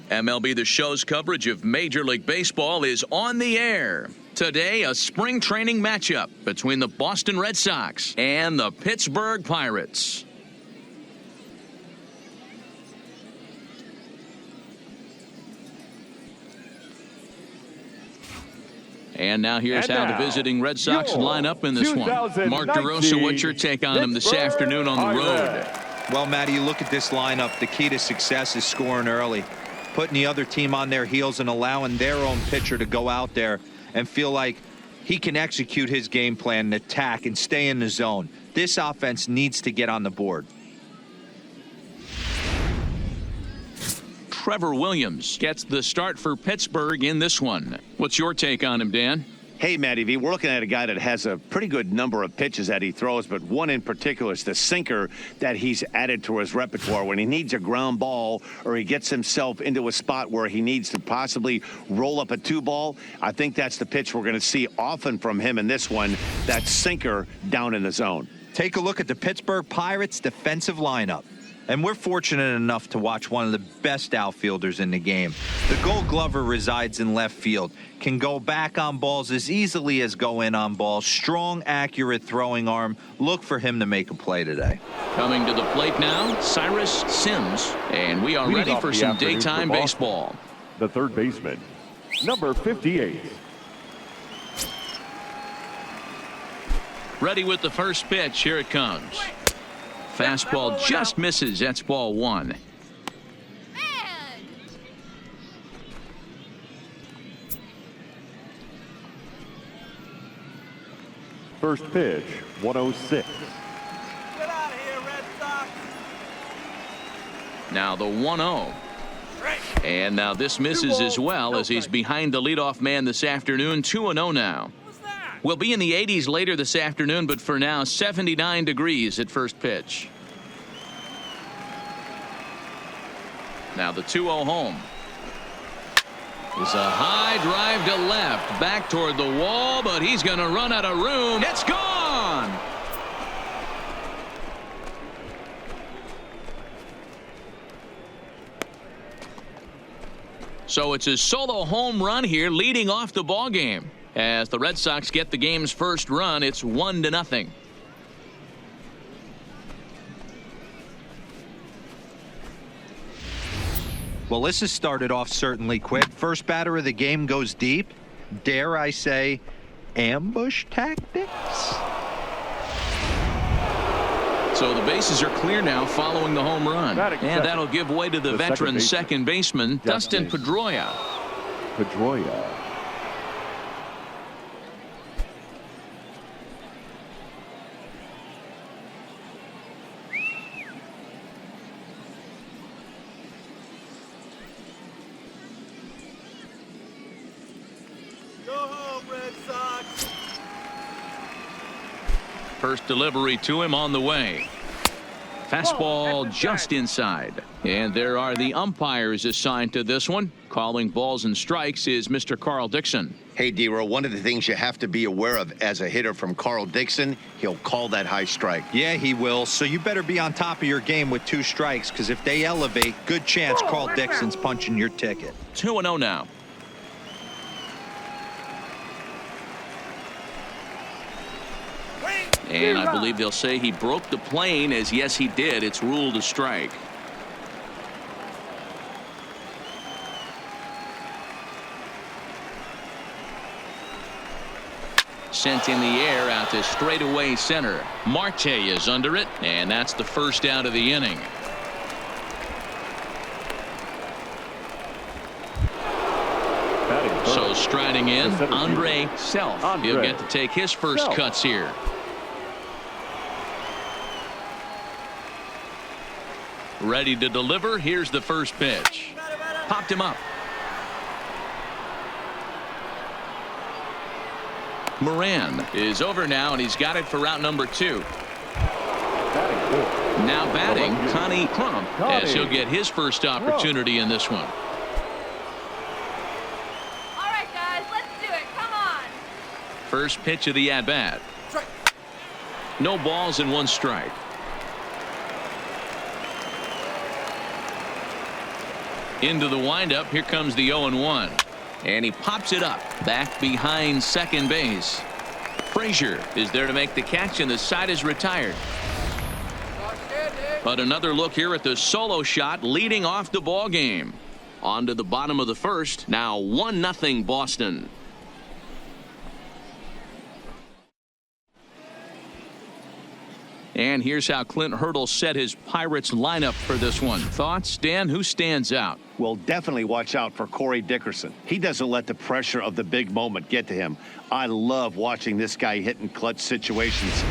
MLB The Show's coverage of Major League Baseball is on the air. Today, a spring training matchup between the Boston Red Sox and the Pittsburgh Pirates. And now here's how the visiting Red Sox line up in this one. Mark DeRosa, what's your take on them this afternoon on the road? Well, Matty, you look at this lineup. The key to success is scoring early, putting the other team on their heels and allowing their own pitcher to go out there and feel like he can execute his game plan and attack and stay in the zone. This offense needs to get on the board. Trevor Williams gets the start for Pittsburgh in this one. What's your take on him, Dan? Hey, Matty V, we're looking at a guy that has a pretty good number of pitches that he throws, but one in particular is the sinker that he's added to his repertoire. When he needs a ground ball or he gets himself into a spot where he needs to possibly roll up a 2-ball, I think that's the pitch we're going to see often from him in this one, that sinker down in the zone. Take a look at the Pittsburgh Pirates defensive lineup. And we're fortunate enough to watch one of the best outfielders in the game. The Gold Glover resides in left field, can go back on balls as easily as go in on balls. Strong, accurate throwing arm. Look for him to make a play today. Coming to the plate now, Cyrus Sims. And we are ready for some daytime baseball. The third baseman, number 58. Ready with the first pitch. Here it comes. Fastball just misses. That's ball one. First pitch, 106. Get out of here, Red Sox. Now the 1-0. And now this misses as well as he's behind the leadoff man this afternoon. 2-0 now. We'll be in the 80s later this afternoon, but for now, 79 degrees at first pitch. Now the 2-0 home. Is a high drive to left, back toward the wall, but he's going to run out of room. It's gone! So it's his solo home run here, leading off the ball game. As the Red Sox get the game's first run, it's 1-0. Well, this has started off certainly quick. First batter of the game goes deep. Dare I say, ambush tactics? So the bases are clear now following the home run. And that'll give way to the veteran second baseman, Dustin Pedroia. First delivery to him on the way. Fastball just inside. And there are the umpires assigned to this one. Calling balls and strikes is Mr. Carl Dixon. Hey, D-Row, one of the things you have to be aware of as a hitter from Carl Dixon, he'll call that high strike. Yeah, he will. So you better be on top of your game with 2 strikes, because if they elevate, good chance Carl Dixon's punching your ticket. 2-0 now. And I believe they'll say he broke the plane, as yes, he did. It's ruled a strike. Sent in the air out to straightaway center. Marte is under it, and that's the first out of the inning. So striding in, Andre Self. He'll get to take his first cuts here. Ready to deliver. Here's the first pitch. Popped him up. Moran is over now, and he's got it for route number 2. Now batting, Connie Crump, as he'll get his first opportunity in this one. All right, guys, let's do it. Come on. First pitch of the at-bat. No balls and 1 strike. Into the windup. Here comes the 0-1. And he pops it up back behind second base. Frazier is there to make the catch, and the side is retired. But another look here at the solo shot leading off the ball game. On to the bottom of the first. Now 1-0 Boston. And here's how Clint Hurdle set his Pirates lineup for this one. Thoughts, Dan? Who stands out? Well, definitely watch out for Corey Dickerson. He doesn't let the pressure of the big moment get to him. I love watching this guy hit in clutch situations.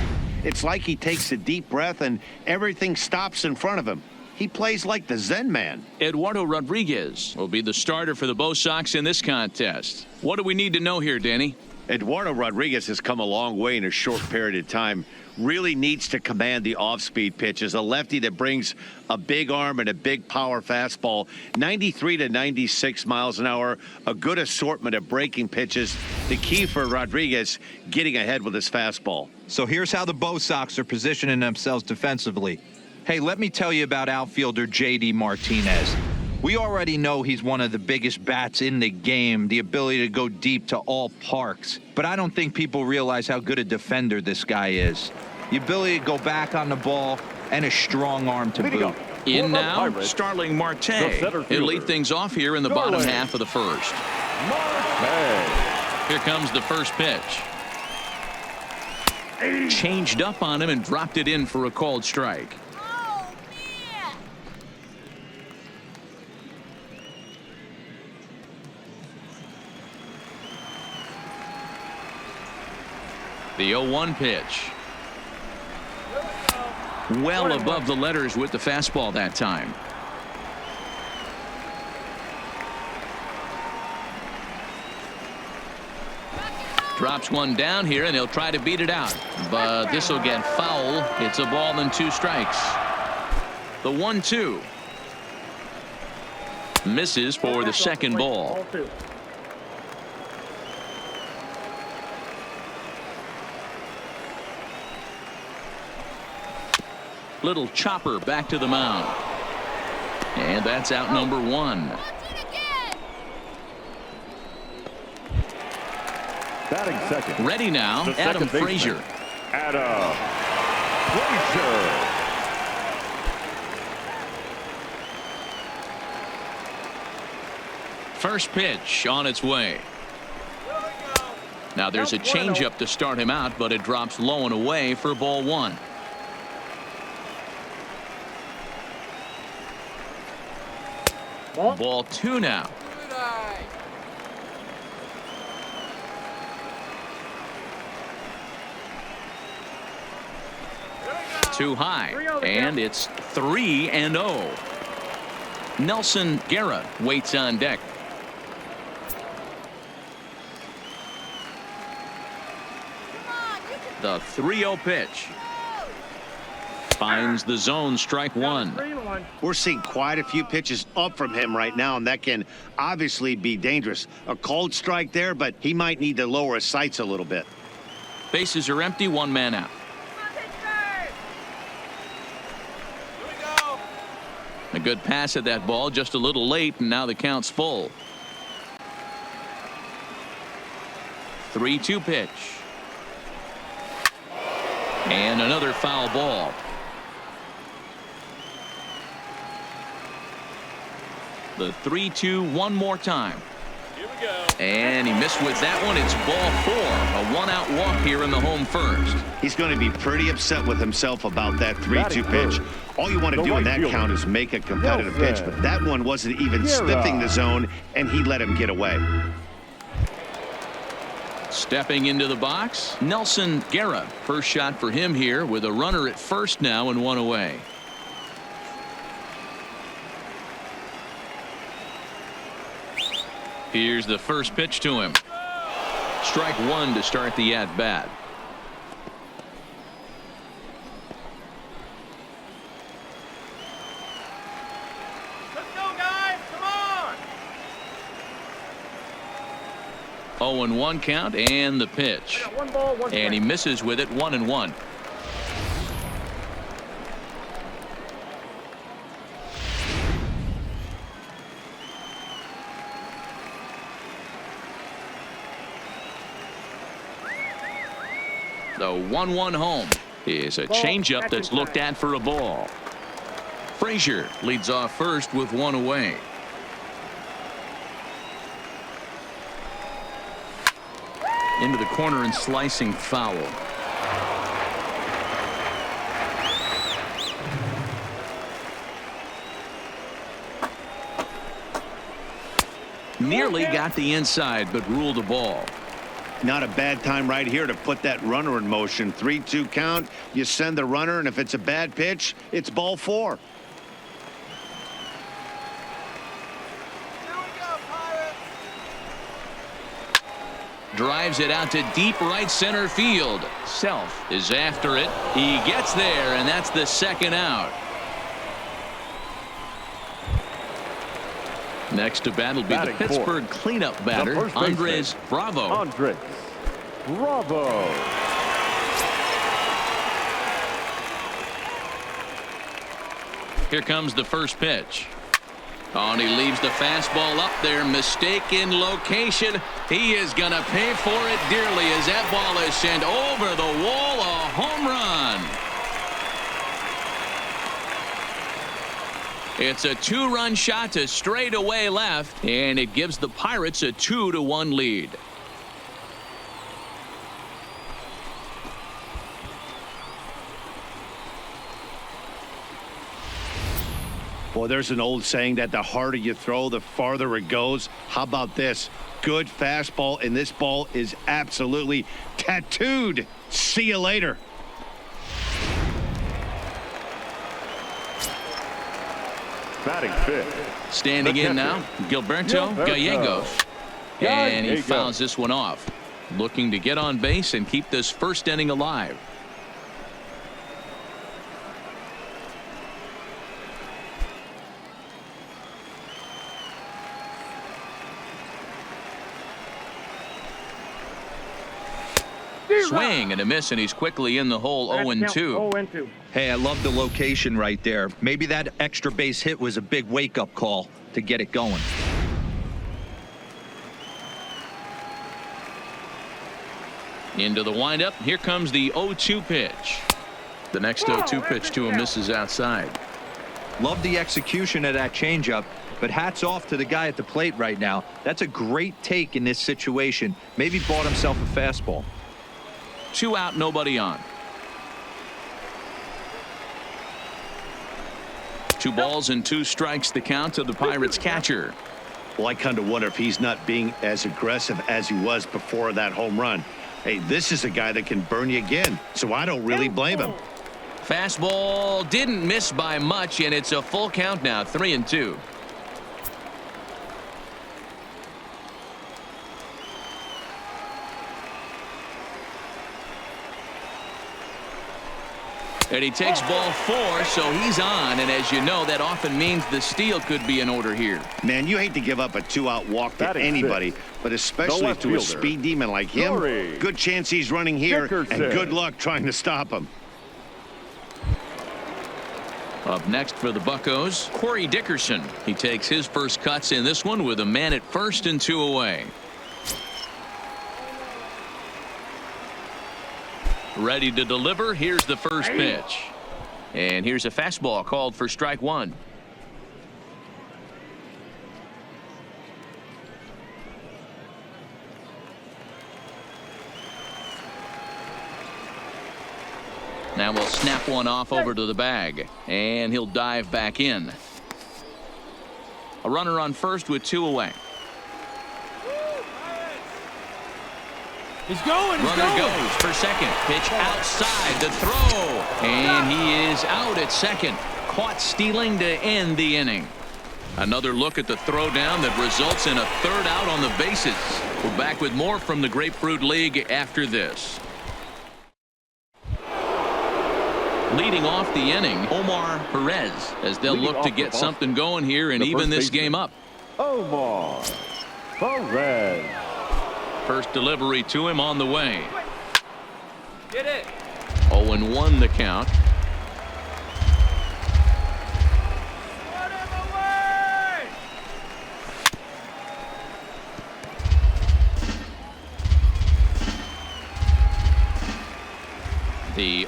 It's like he takes a deep breath and everything stops in front of him. He plays like the Zen man. Eduardo Rodriguez will be the starter for the Bo Sox in this contest. What do we need to know here, Danny? Eduardo Rodriguez has come a long way in a short period of time. Really needs to command the off-speed pitches. A lefty that brings a big arm and a big power fastball. 93 to 96 miles an hour. A good assortment of breaking pitches. The key for Rodriguez, getting ahead with his fastball. So here's how the Bo Sox are positioning themselves defensively. Hey, let me tell you about outfielder J.D. Martinez. We already know he's one of the biggest bats in the game, the ability to go deep to all parks. But I don't think people realize how good a defender this guy is. The ability to go back on the ball and a strong arm to boot. In now, Starling Marte. He'll lead things off here in the bottom half of the first. Here comes the first pitch. Changed up on him and dropped it in for a called strike. The 0-1 pitch. Well above the letters with the fastball that time. Drops one down here, and he'll try to beat it out. But this will get foul. It's a ball and 2 strikes. The 1-2. Misses for the second ball. Little chopper back to the mound. And that's out number 1. Batting second. Ready now, Adam Frazier. Adam Frazier. First pitch on its way. Now there's a changeup to start him out, but it drops low and away for ball 1. Ball 2 now. Too high, and it's 3-0. Nelson Guerra waits on deck. The 3-0 pitch. Finds the zone, strike 1. We're seeing quite a few pitches up from him right now, and that can obviously be dangerous. A called strike there, but he might need to lower his sights a little bit. Bases are empty, 1 man out. A good pass at that ball, just a little late, and now the count's full. 3-2 pitch. And another foul ball. The 3-2 one more time. Here we go. And he missed with that one. It's ball 4. A 1-out walk here in the home first. He's going to be pretty upset with himself about that 3-2 pitch. All you want to do in that count is make a competitive pitch, but that one wasn't even sniffing the zone, and he let him get away. Stepping into the box, Nelson Guerra. First shot for him here with a runner at first now and 1 away. Here's the first pitch to him. Strike 1 to start the at-bat. Let's go, guys. Come on. 0-1 count and the pitch. One ball, one And he misses with it, 1-1. The 1-1 home is a changeup that's looked at for a ball. Frazier leads off first with one away. Into the corner and slicing foul. Nearly got the inside, but ruled a ball. Not a bad time right here to put that runner in motion. 3-2 count. You send the runner, and if it's a bad pitch, it's ball 4. Drives it out to deep right center field. Self is after it. He gets there, and that's the second out. Next to bat will be the Pittsburgh cleanup batter, Andres Bravo. Andres Bravo. Here comes the first pitch. Oh, and he leaves the fastball up there. Mistaken location. He is going to pay for it dearly as that ball is sent over the wall. A home run. It's a 2-run shot to straightaway left, and it gives the Pirates a 2-1 lead. Well, there's an old saying that the harder you throw, the farther it goes. How about this? Good fastball, and this ball is absolutely tattooed. See you later. Batting fifth. Standing in now, Gilberto Gallegos. And he fouls this one off. Looking to get on base and keep this first inning alive. Swing and a miss, and he's quickly in the hole. 0-2. Hey, I love the location right there. Maybe that extra base hit was a big wake-up call to get it going. Into the windup. Here comes the 0-2 pitch. The next 0-2 pitch to him misses outside. Love the execution of that changeup, but hats off to the guy at the plate right now. That's a great take in this situation. Maybe bought himself a fastball. 2 out, nobody on. 2 balls and 2 strikes the count to the Pirates catcher. Well, I kind of wonder if he's not being as aggressive as he was before that home run. Hey, this is a guy that can burn you again, so I don't really blame him. Fastball didn't miss by much, and it's a full count now, 3-2. And he takes ball 4, so he's on. And as you know, that often means the steal could be in order here. Man, you hate to give up a 2-out walk to anybody, but especially to a speed demon like him. Good chance he's running here, and good luck trying to stop him. Up next for the Buccos, Corey Dickerson. He takes his first cuts in this one with a man at first and 2 away. Ready to deliver. Here's the first pitch. And here's a fastball called for strike 1. Now we'll snap one off over to the bag, and he'll dive back in. A runner on first with 2 away. He's going. Runner goes for second. Pitch outside the throw. And he is out at second. Caught stealing to end the inning. Another look at the throwdown that results in a 3rd out on the bases. We're back with more from the Grapefruit League after this. Leading off the inning, Omar Perez, as they'll look to get something going here and even this game up. Omar Perez. First delivery to him on the way. Get it. 0-1 the count. Out of the way.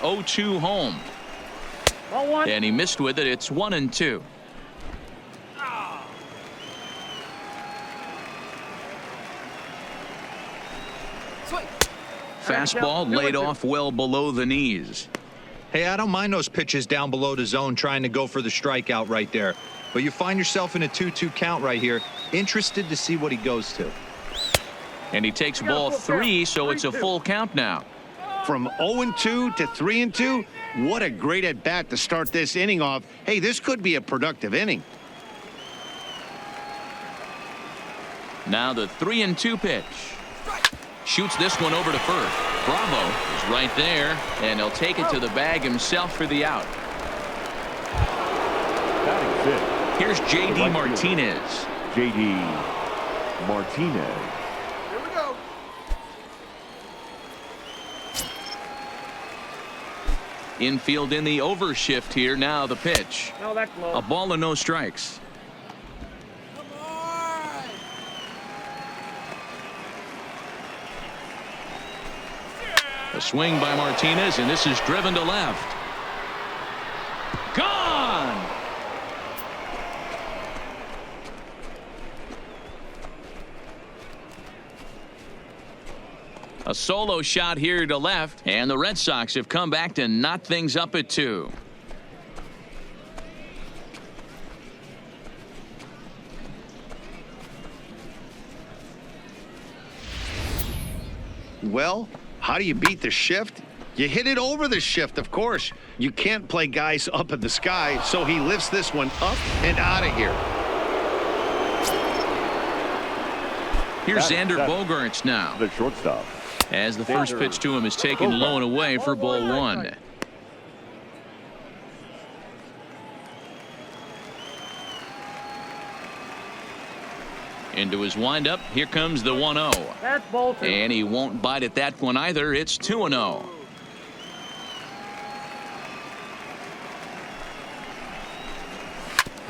0-2 home. And he missed with it. It's 1-2. Fastball laid off well below the knees. Hey, I don't mind those pitches down below the zone trying to go for the strikeout right there. But you find yourself in a 2-2 count right here. Interested to see what he goes to. And he takes ball 3, so it's a full count now. From 0-2 to 3-2, what a great at-bat to start this inning off. Hey, this could be a productive inning. Now the 3-2 pitch. Shoots this one over to first. Bravo is right there, and he'll take it to the bag himself for the out. Here's J.D. Martinez. J.D. Martinez. Here we go. Infield in the overshift here. Now the pitch. No, that's low. A ball and no strikes. Come on. A swing by Martinez, and this is driven to left. Gone! A solo shot here to left, and the Red Sox have come back to knot things up at 2. Well, how do you beat the shift? You hit it over the shift, of course. You can't play guys up in the sky, so he lifts this one up and out of here. Here's Xander Bogaerts now, The shortstop. as the first pitch to him is taken low and away for ball 1. Into his windup. Here comes the 1-0. That's ball 2. And he won't bite at that one either. It's 2-0.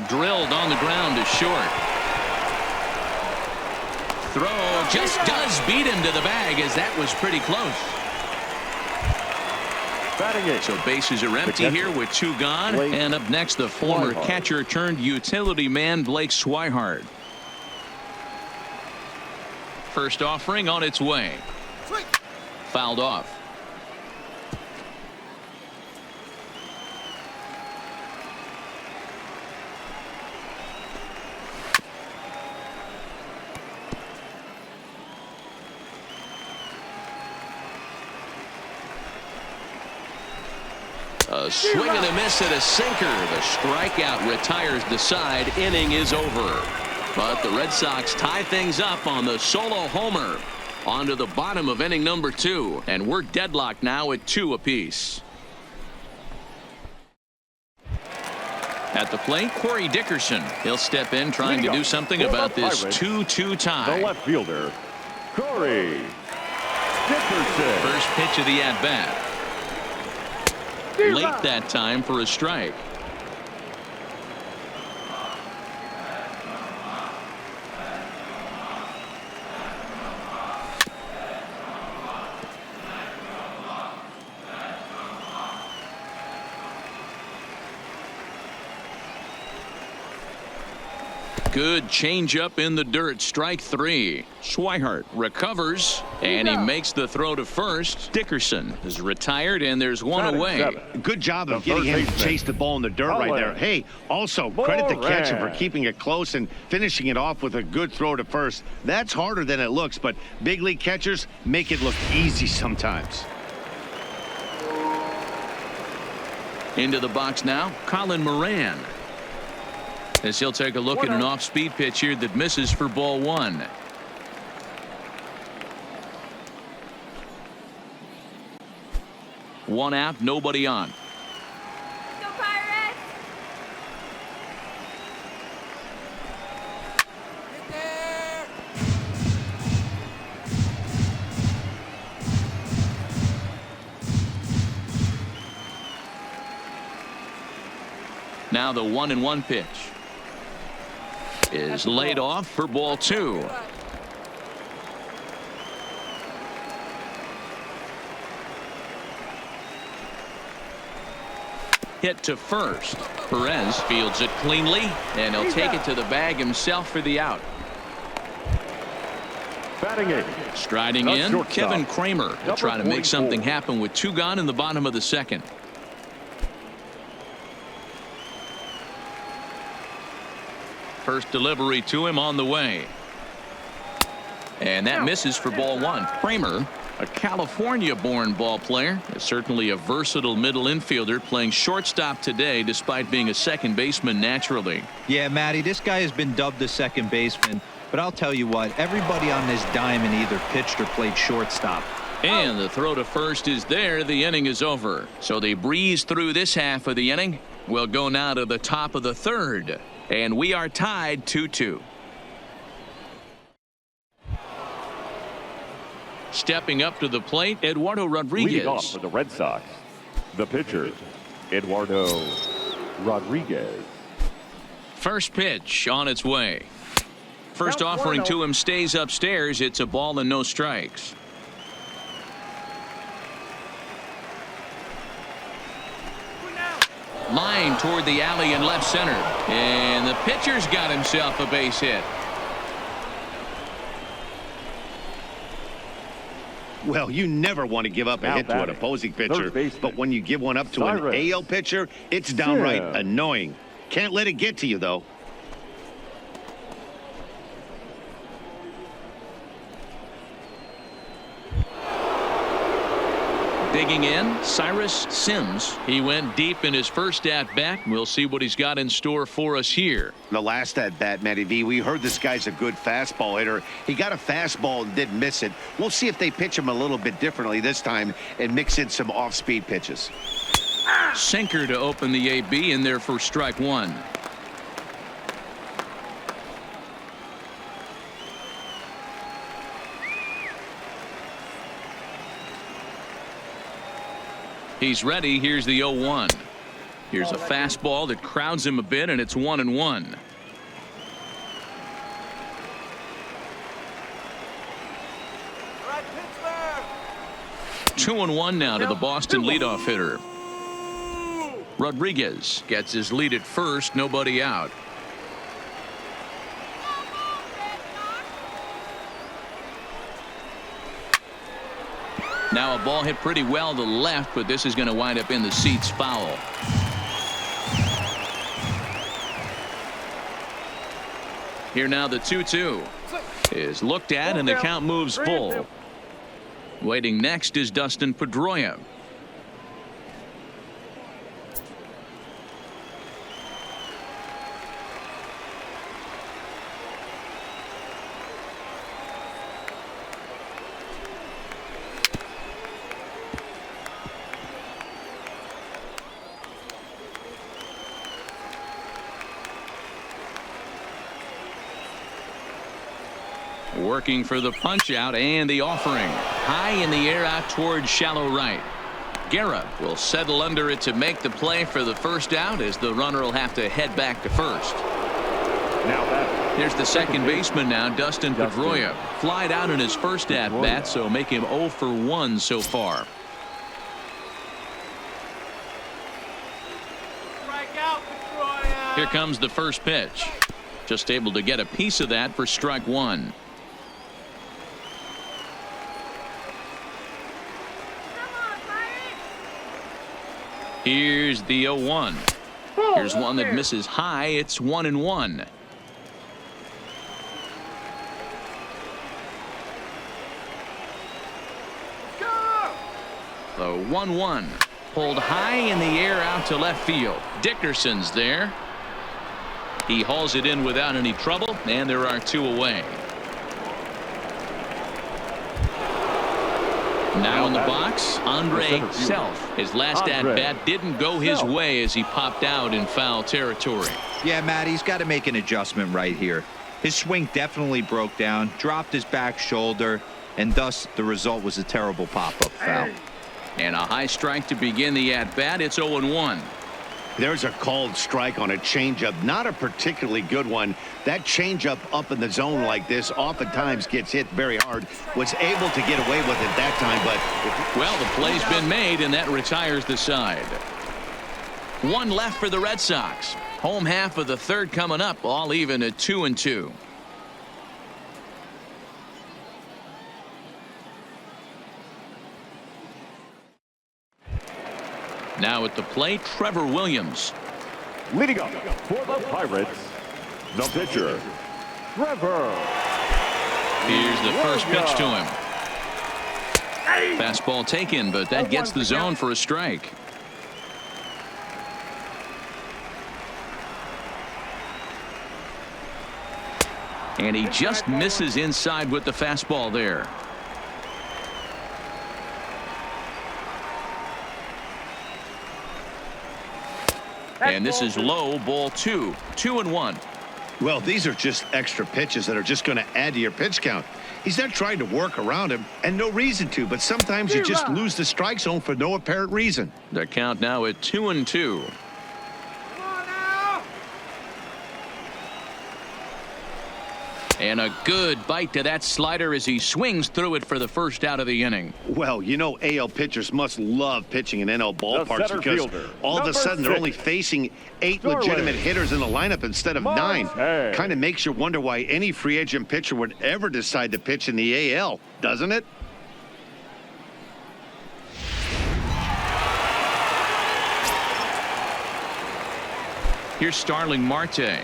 Drilled on the ground to short. Throw just does beat him to the bag, as that was pretty close. Batting it. So bases are empty here with 2 gone. Blake And up next, the former Swihart. catcher turned utility man, Blake Swihart. First offering on its way. Fouled off. A swing and a miss at a sinker. The strikeout retires the side. Inning is over. But the Red Sox tie things up on the solo homer. On to the bottom of inning number 2. And we're deadlocked now at 2 apiece. At the plate, Corey Dickerson. He'll step in trying to do something about this 2-2 The tie. left fielder, Corey Dickerson. First pitch of the at-bat. Late that time for a strike. Good changeup in the dirt. Strike 3. Swihart recovers, and he makes the throw to first. Dickerson is retired, and there's one away. Good job of The getting him to first baseman. chase the ball in the dirt right there. Hey, also credit the catcher for keeping it close and finishing it off with a good throw to first. That's harder than it looks, but big league catchers make it look easy sometimes. Into the box now, Colin Moran. As he'll take a look at an off-speed pitch here that misses for ball 1. One out, nobody on. Go Pirates! Now the 1-1 pitch is laid off for ball 2. hit to first. Perez fields it cleanly, and he'll take it to the bag himself for the out. Batting eighth. Striding The in, shortstop, Kevin Kramer to try to make 44. something happen with 2 gone in the bottom of the second. First delivery to him on the way. And that misses for ball 1. Kramer, a California-born ball player, is certainly a versatile middle infielder playing shortstop today despite being a second baseman naturally. Yeah, Matty, this guy has been dubbed the second baseman, but I'll tell you what, everybody on this diamond either pitched or played shortstop. And the throw to first is there. The inning is over. So they breeze through this half of the inning. We'll go now to the top of the third. And we are tied 2-2. Stepping up to the plate, Eduardo Rodriguez. Leading off for the Red Sox, the pitcher, Eduardo Rodriguez. First pitch on its way. First offering to him stays upstairs. It's a ball and no strikes. Line toward the alley in left center. And the pitcher's got himself a base hit. Well, you never want to give up a Now hit to an batting, opposing third pitcher, baseman, but when you give one up to an Cyrus AL pitcher, it's downright Sim. annoying. Can't let it get to you, though. Digging in, Cyrus Sims. He went deep in his first at-bat. We'll see what he's got in store for us here. The last at-bat, Matty V, we heard this guy's a good fastball hitter. He got a fastball and didn't miss it. We'll see if they pitch him a little bit differently this time and mix in some off-speed pitches. Sinker to open the AB in there for strike 1. He's ready. Here's the 0-1. Here's a fastball that crowds him a bit, and it's 1-1. Right, Pittsburgh. 2-1 now to the Boston leadoff hitter. Rodriguez gets his lead at first. Nobody out. Now a ball hit pretty well to left, but this is going to wind up in the seats foul. Here now the 2-2 is looked at and the count moves full. Waiting next is Dustin Pedroia. Working for the punch out and the offering. High in the air out towards shallow right. Guerra will settle under it to make the play for the first out as the runner will have to head back to first. Now that Here's the second baseman now, Dustin Pedroia. Flied out in his first at bat, so make him 0 for 1 so far. Strike out, Pedroia. Here comes the first pitch. Just able to get a piece of that for strike 1. Here's the 0-1. Here's one that misses high. It's 1-1. The 1-1 pulled high in the air out to left field. Dickerson's there. He hauls it in without any trouble, and there are 2 away. Now in the box, Andre Self. His last at-bat didn't go his way as he popped out in foul territory. Yeah, Matt, he's got to make an adjustment right here. His swing definitely broke down, dropped his back shoulder, and thus the result was a terrible pop-up foul. And a high strike to begin the at-bat. It's 0-1. There's a called strike on a changeup, not a particularly good one. That changeup up in the zone like this oftentimes gets hit very hard. Was able to get away with it that time, but Well, the play's been made, and that retires the side. One left for the Red Sox. Home half of the third coming up, all even at 2-2. Now at the plate, Trevor Williams. Leading up for the Pirates, the pitcher, Trevor. Here's the first pitch to him. Fastball taken, but that gets the zone for a strike. And he just misses inside with the fastball there. And this is low, ball 2. 2-1. Well, these are just extra pitches that are just going to add to your pitch count. He's not trying to work around him, and no reason to, but sometimes you just lose the strike zone for no apparent reason. The count now at 2-2. And a good bite to that slider as he swings through it for the first out of the inning. Well, you know AL pitchers must love pitching in NL ballparks because fielder, all of a sudden they're 6. only facing 8 Sterling. legitimate hitters in the lineup instead of 9. Hey. Kind of makes you wonder why any free agent pitcher would ever decide to pitch in the AL, doesn't it? Here's Starling Marte.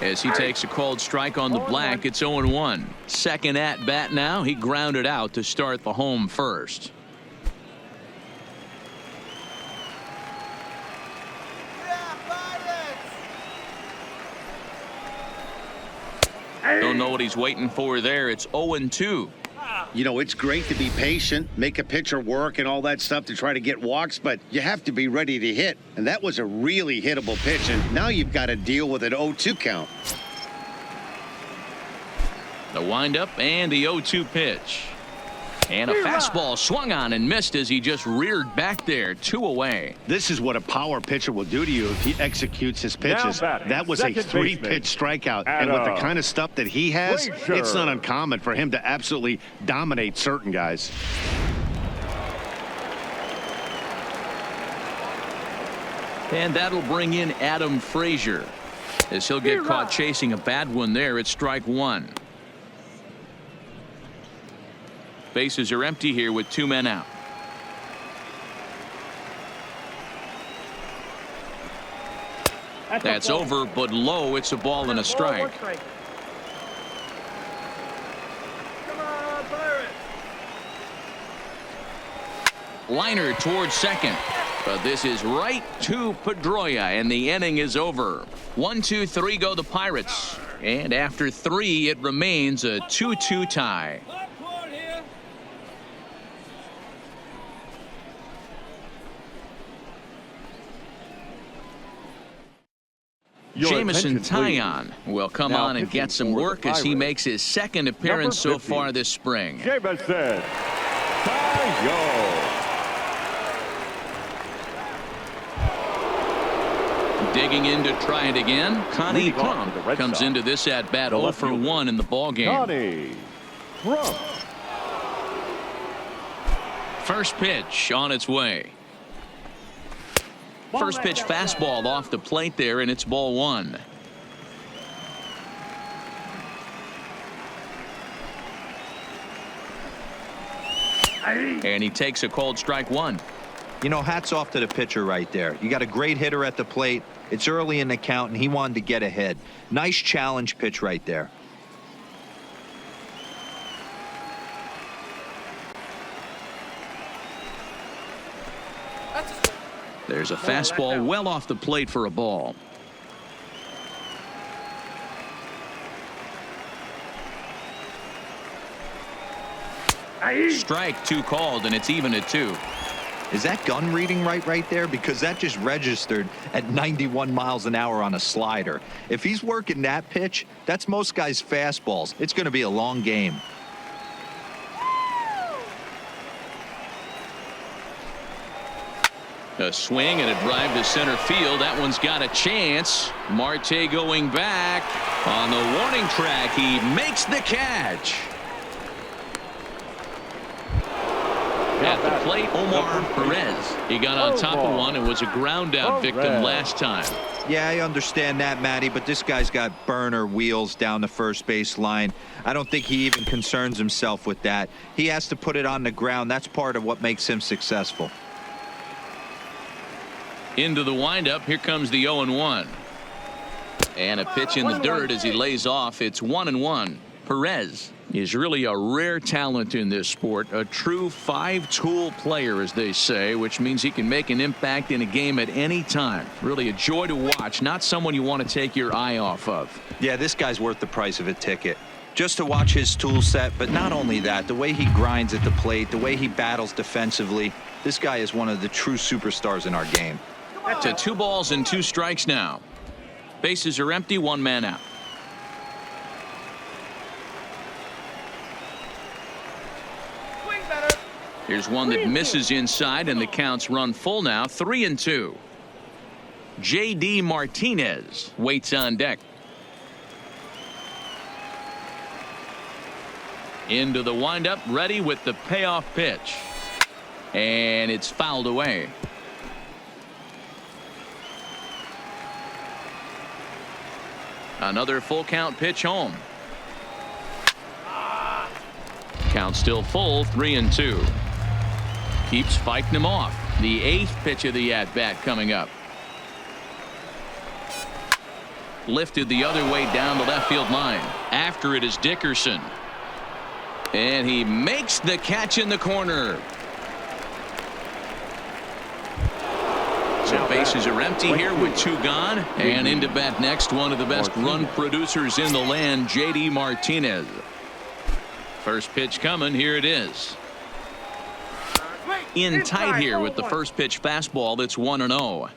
As he takes a cold strike on the black, it's 0-1. Second at bat now. He grounded out to start the home first. Don't know what he's waiting for there. It's 0-2. You know, it's great to be patient, make a pitcher work and all that stuff to try to get walks, but you have to be ready to hit. And that was a really hittable pitch, and now you've got to deal with an 0-2 count. The windup and the 0-2 pitch. And a fastball swung on and missed as he just reared back there. 2 away. This is what a power pitcher will do to you if he executes his pitches. That was a 3-pitch strikeout. And with the kind of stuff that he has, it's not uncommon for him to absolutely dominate certain guys. And that'll bring in Adam Frazier as he'll get caught chasing a bad one there at strike 1. Bases are empty here with 2 men out. That's over, but low. It's a ball and a strike. Liner towards second. But this is right to Pedroia, and the inning is over. 1-2-3 go the Pirates. And after 3, it remains a 2-2 tie. Jamison Taillon will come on and get some work as he makes his second appearance so far this spring. Jamison Taillon. Digging in to try it again. Connie Crump comes into this at bat 0 for 1 in the ballgame. Connie Crump. First pitch on its way. First pitch fastball off the plate there, and it's ball 1. And he takes a cold strike 1. You know, hats off to the pitcher right there. You got a great hitter at the plate. It's early in the count, and he wanted to get ahead. Nice challenge pitch right there. There's a fastball well off the plate for a ball. Strike 2 called, and it's even at 2. Is that gun reading right there? Because that just registered at 91 miles an hour on a slider. If he's working that pitch, that's most guys' fastballs. It's going to be a long game. A swing and a drive to center field. That one's got a chance. Marte going back on the warning track. He makes the catch. At the plate, Omar Perez. He got on top of one and was a ground out victim last time. Yeah, I understand that, Matty, but this guy's got burner wheels down the first base line. I don't think he even concerns himself with that. He has to put it on the ground. That's part of what makes him successful. Into the windup. Here comes the 0-1. And a pitch in the dirt as he lays off. It's 1-1. Perez is really a rare talent in this sport, a true five-tool player, as they say, which means he can make an impact in a game at any time. Really a joy to watch, not someone you want to take your eye off of. Yeah, this guy's worth the price of a ticket. Just to watch his tool set, but not only that, the way he grinds at the plate, the way he battles defensively, this guy is one of the true superstars in our game. To 2 balls and 2 strikes now. Bases are empty, 1 man out. Here's one that misses inside, and the counts run full now. 3-2. J.D. Martinez waits on deck. Into the windup, ready with the payoff pitch. And it's fouled away. Another full count pitch home. Count still full, 3-2. Keeps fighting him off. The 8th pitch of the at-bat coming up. Lifted the other way down the left field line. After it is Dickerson. And he makes the catch in the corner. So bases are empty here with 2 gone. And into bat next, one of the best run producers in the land, J.D. Martinez. First pitch coming. Here it is. In tight here with the first pitch fastball. That's 1-0.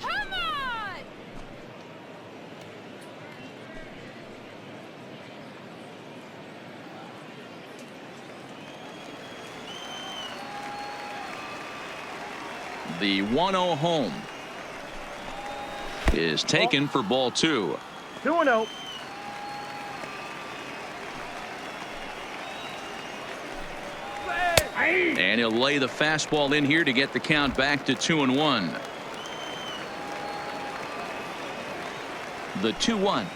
Come on! The 1-0 home is taken for ball 2. 2-0. And he'll lay the fastball in here to get the count back to 2-1. The 2-1.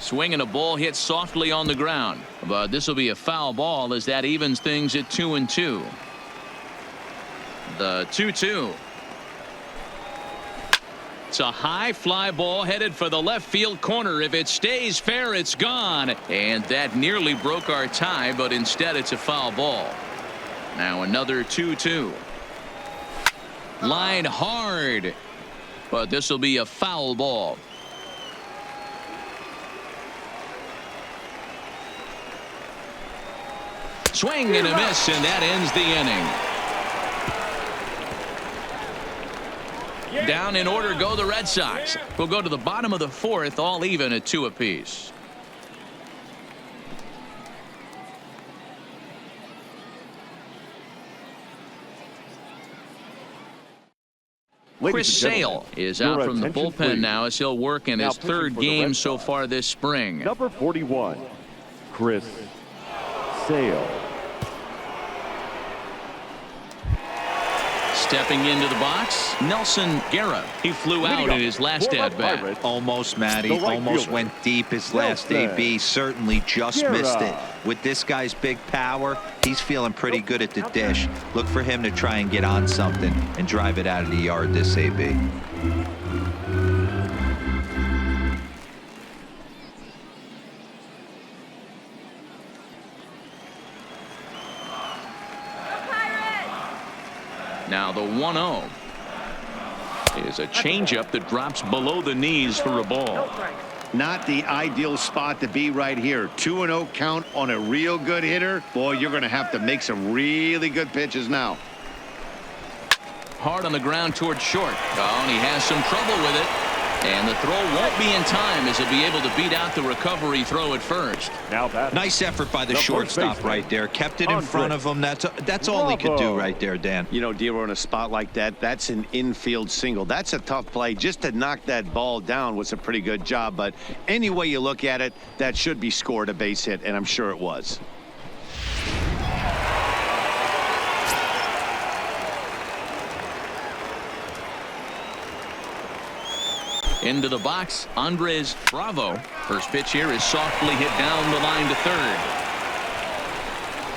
Swinging a ball hit softly on the ground, but this will be a foul ball as that evens things at 2-2. The 2-2. It's a high fly ball headed for the left field corner. If it stays fair, it's gone. And that nearly broke our tie, but instead it's a foul ball. Now another 2-2. Line hard, but this will be a foul ball. Swing and a miss, and that ends the inning. Down in order go the Red Sox. We'll go to the bottom of the 4th, all even at 2 apiece. Chris Sale is out from the bullpen now as he'll work in his 3rd game so far this spring. Number 41, Chris Sale. Stepping into the box, Nelson Guerra. He flew out in his last at-bat. Almost, Matty. Almost went deep his last AB. Certainly just missed it. With this guy's big power, he's feeling pretty good at the dish. Look for him to try and get on something and drive it out of the yard this AB. Now the 1-0 is a changeup that drops below the knees for a ball. Not the ideal spot to be right here. 2-0 count on a real good hitter. Boy, you're going to have to make some really good pitches now. Hard on the ground towards short. Oh, and he has some trouble with it. And the throw won't be in time as he'll be able to beat out the recovery throw at first. Now that nice effort by the shortstop right there. Kept it in front of him. That's all he could do right there, Dan. You know, Dero, in a spot like that, that's an infield single. That's a tough play. Just to knock that ball down was a pretty good job. But any way you look at it, that should be scored a base hit, and I'm sure it was. Into the box, Andres Bravo. First pitch here is softly hit down the line to third.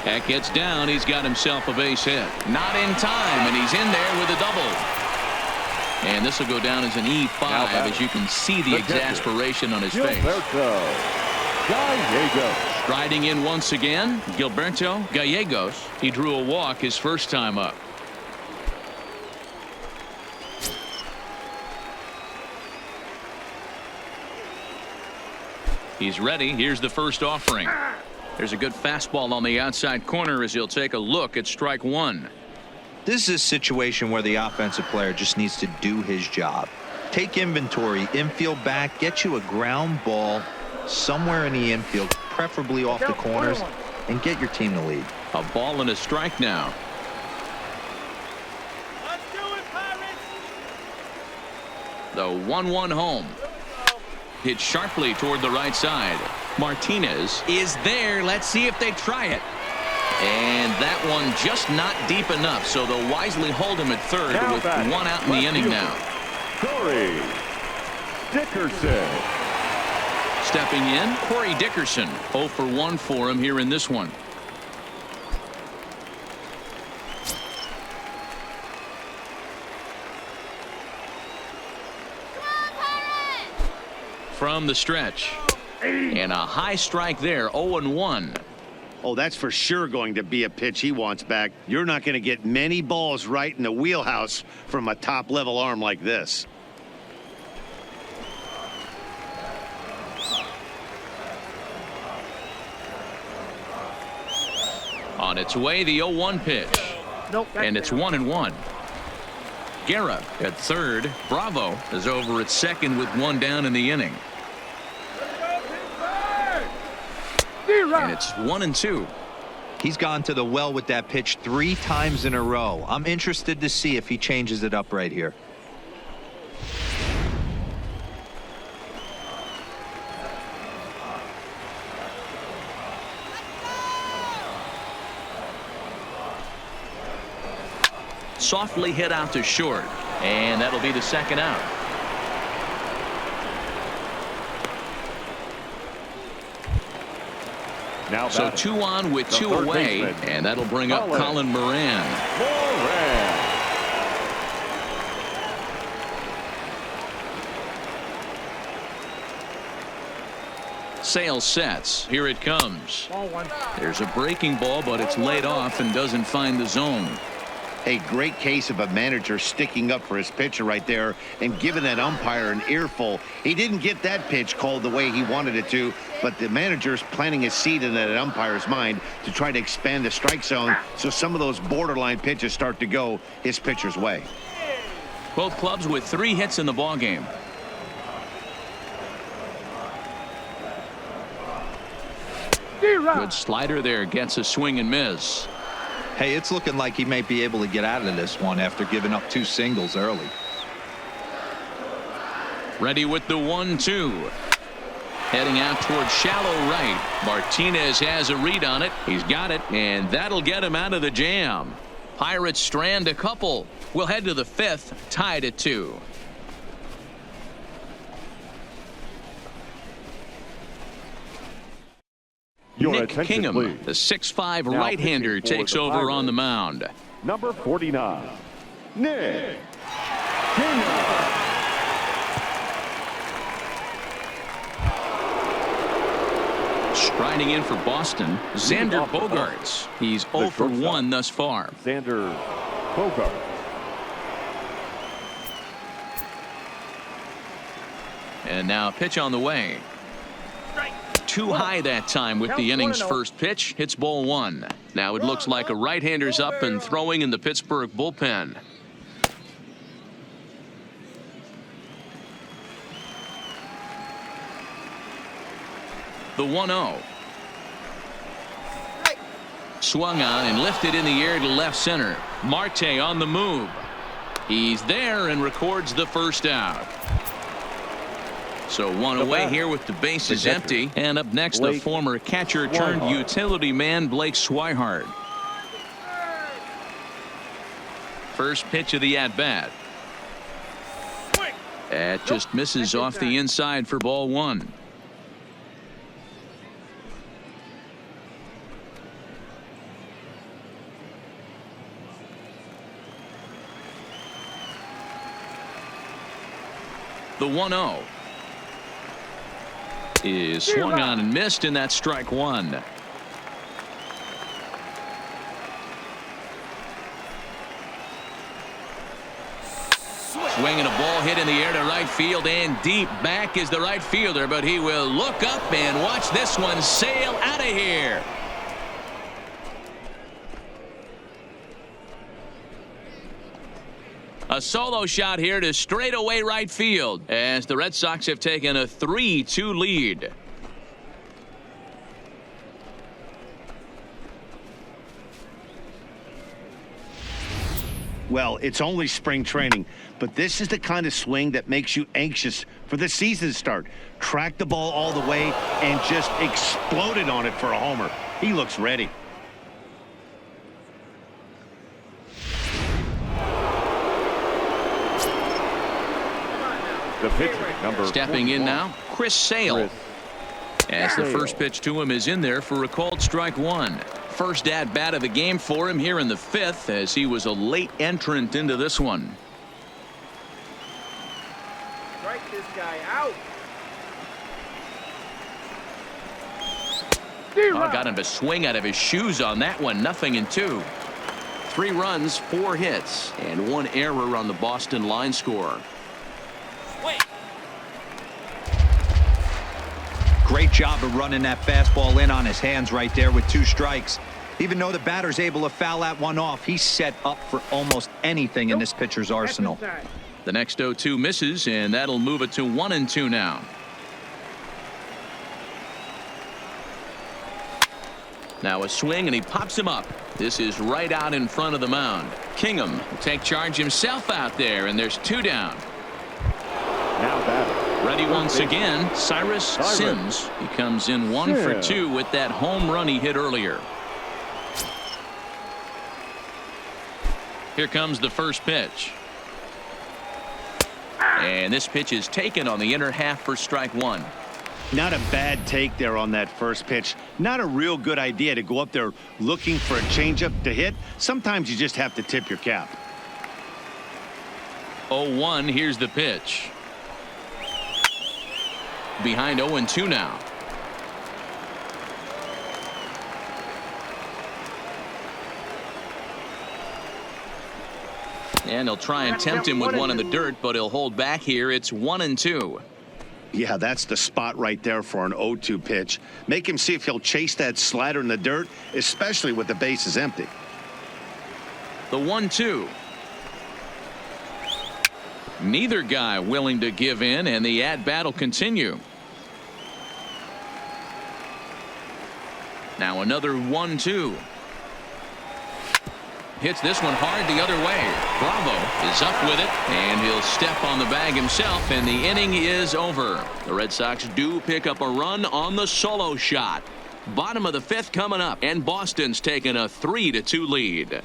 That gets down. He's got himself a base hit. Not in time, and he's in there with a double. And this will go down as an E5, as you can see the exasperation on his face. Gallegos. Striding in once again, Gilberto Gallegos. He drew a walk his first time up. He's ready. Here's the first offering. There's a good fastball on the outside corner as he'll take a look at strike one. This is a situation where the offensive player just needs to do his job. Take inventory, infield back, get you a ground ball somewhere in the infield, preferably off the corners, and get your team the lead. A ball and a strike now. Let's do it, Pirates! The 1-1 home. Hit sharply toward the right side. Martinez is there. Let's see if they try it. And that one just not deep enough, so they'll wisely hold him at third with one out in the inning now. Corey Dickerson. Stepping in, Corey Dickerson. 0 for 1 for him here in this one. From the stretch. And a high strike there, 0-1. Oh, that's for sure going to be a pitch he wants back. You're not going to get many balls right in the wheelhouse from a top-level arm like this. On its way, the 0-1 pitch. And it's 1-1. Guerra at third. Bravo is over at second with one down in the inning. And it's 1-2. He's gone to the well with that pitch 3 times in a row. I'm interested to see if he changes it up right here. Softly hit out to short, and that'll be the second out. Now So batting, 2 on with the 2 third away, baseman, and that'll bring up Colin Moran. Sale sets. Here it comes. There's a breaking ball, but it's laid off and doesn't find the zone. A great case of a manager sticking up for his pitcher right there and giving that umpire an earful. He didn't get that pitch called the way he wanted it to, but the manager's planting a seed in that umpire's mind to try to expand the strike zone so some of those borderline pitches start to go his pitcher's way. Both clubs with 3 hits in the ballgame. Good slider there, gets a swing and miss. Hey, it's looking like he may be able to get out of this one after giving up 2 singles early. Ready with the 1-2. Heading out towards shallow right. Martinez has a read on it. He's got it, and that'll get him out of the jam. Pirates strand a couple. We'll head to the 5th, tied at 2. Your Nick attention, Kingham, please. the 6'5" Now right-hander, pitching for takes the over Pirates, on the mound. Number 49, Nick Kingham. Striding in for Boston, Xander Bogaerts. He's 0 for 1 thus far. Xander Bogart. And now a pitch on the way. Too high that time with the inning's first pitch. Hits ball 1. Now it looks like a right-hander's up and throwing in the Pittsburgh bullpen. The 1-0. Swung on and lifted in the air to left center. Marte on the move. He's there and records the first out. So 1 away here with the bases empty. And up next, the former catcher turned utility man, Blake Swihart. First pitch of the at-bat. That just misses off the inside for ball one. The 1-0 is swung on and missed, and that's strike one. Swinging a ball hit in the air to right field, and deep back is the right fielder, but he will look up and watch this one sail out of here. A solo shot here to straightaway right field as the Red Sox have taken a 3-2 lead. Well, it's only spring training, but this is the kind of swing that makes you anxious for the season to start. Track the ball all the way and just exploded on it for a homer. He looks ready. The pitcher, number Stepping in 41. now, Chris Sale. As the first pitch to him is in there for a called strike one. First at bat of the game for him here in the fifth, as he was a late entrant into this one. Strike this guy out. Oh, got him to swing out of his shoes on that one. 0-2. 3 runs, 4 hits, and 1 error on the Boston line score. Great job of running that fastball in on his hands right there with 2 strikes. Even though the batter's able to foul that one off, he's set up for almost anything in this pitcher's arsenal. The next 0-2 misses, and that'll move it to 1-2 now. Now a swing, and he pops him up. This is right out in front of the mound. Kingham will take charge himself out there, and there's 2 down. Now batter. Ready once again, Cyrus Sims. He comes in 1 for 2 with that home run he hit earlier. Here comes the first pitch. And this pitch is taken on the inner half for strike one. Not a bad take there on that first pitch. Not a real good idea to go up there looking for a changeup to hit. Sometimes you just have to tip your cap. 0-1, here's the pitch. Behind 0-2 now. And he'll try and tempt him with one in the dirt, but he'll hold back here. It's 1-2. Yeah, that's the spot right there for an 0-2 pitch. Make him see if he'll chase that slider in the dirt, especially with the bases empty. The 1-2. Neither guy willing to give in, and the at-bat will continue. Now another 1-2. Hits this one hard the other way. Bravo is up with it, and he'll step on the bag himself, and the inning is over. The Red Sox do pick up a run on the solo shot. Bottom of the 5th coming up, and Boston's taking a 3-2 lead.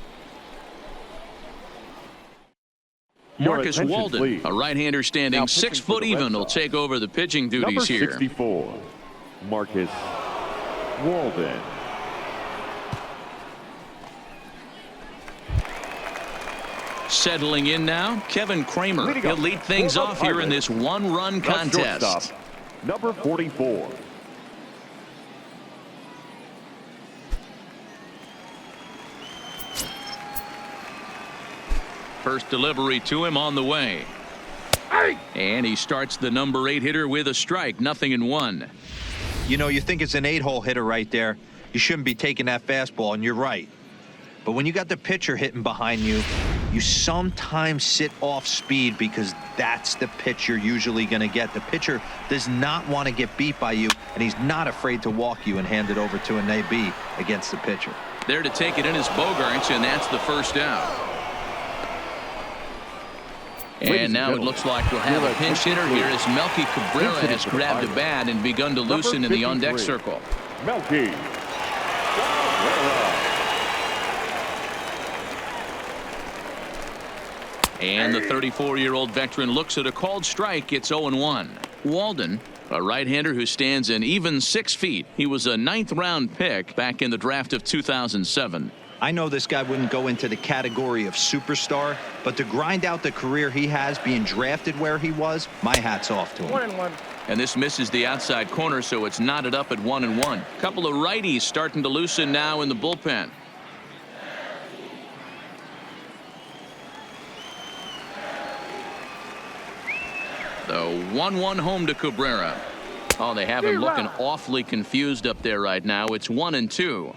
Marcus Walden, a right-hander standing 6 foot even, will take over the pitching duties here. Number 64, Marcus Walden. Settling in now, Kevin Kramer. He'll lead things off here in this 1-run contest. Number 44. First delivery to him on the way. And he starts the number 8 hitter with a strike. 0-1. You know, you think it's an 8-hole hitter right there. You shouldn't be taking that fastball, and you're right. But when you got the pitcher hitting behind you, you sometimes sit off speed because that's the pitch you're usually going to get. The pitcher does not want to get beat by you, and he's not afraid to walk you and hand it over to an AB against the pitcher. There to take it in is Bogarts, and that's the first down. And now it looks like we'll have a pinch hitter here as Melky Cabrera has grabbed the bat and begun to loosen in the on-deck circle. Melky. And the 34-year-old veteran looks at a called strike. It's 0-1. Walden, a right-hander who stands an even 6 feet. He was a 9th-round pick back in the draft of 2007. I know this guy wouldn't go into the category of superstar, but to grind out the career he has being drafted where he was, my hat's off to him. 1-1. And this misses the outside corner, so it's knotted up at 1-1. Couple of righties starting to loosen now in the bullpen. The 1-1 home to Cabrera. Oh, they have him looking awfully confused up there right now. It's 1-2.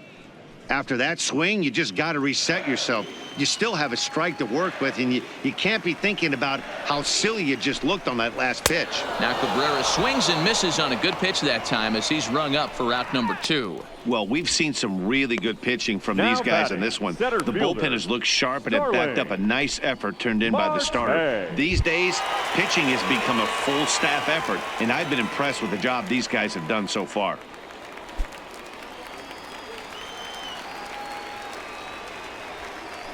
After that swing, you just got to reset yourself. You still have a strike to work with, and you can't be thinking about how silly you just looked on that last pitch. Now Cabrera swings and misses on a good pitch that time as he's rung up for out number 2. Well, we've seen some really good pitching from Now these guys batting, in this one. center The fielder, bullpen has looked sharp, and it backed up a nice effort turned in by the Marte. starter. These days, pitching has become a full staff effort, and I've been impressed with the job these guys have done so far.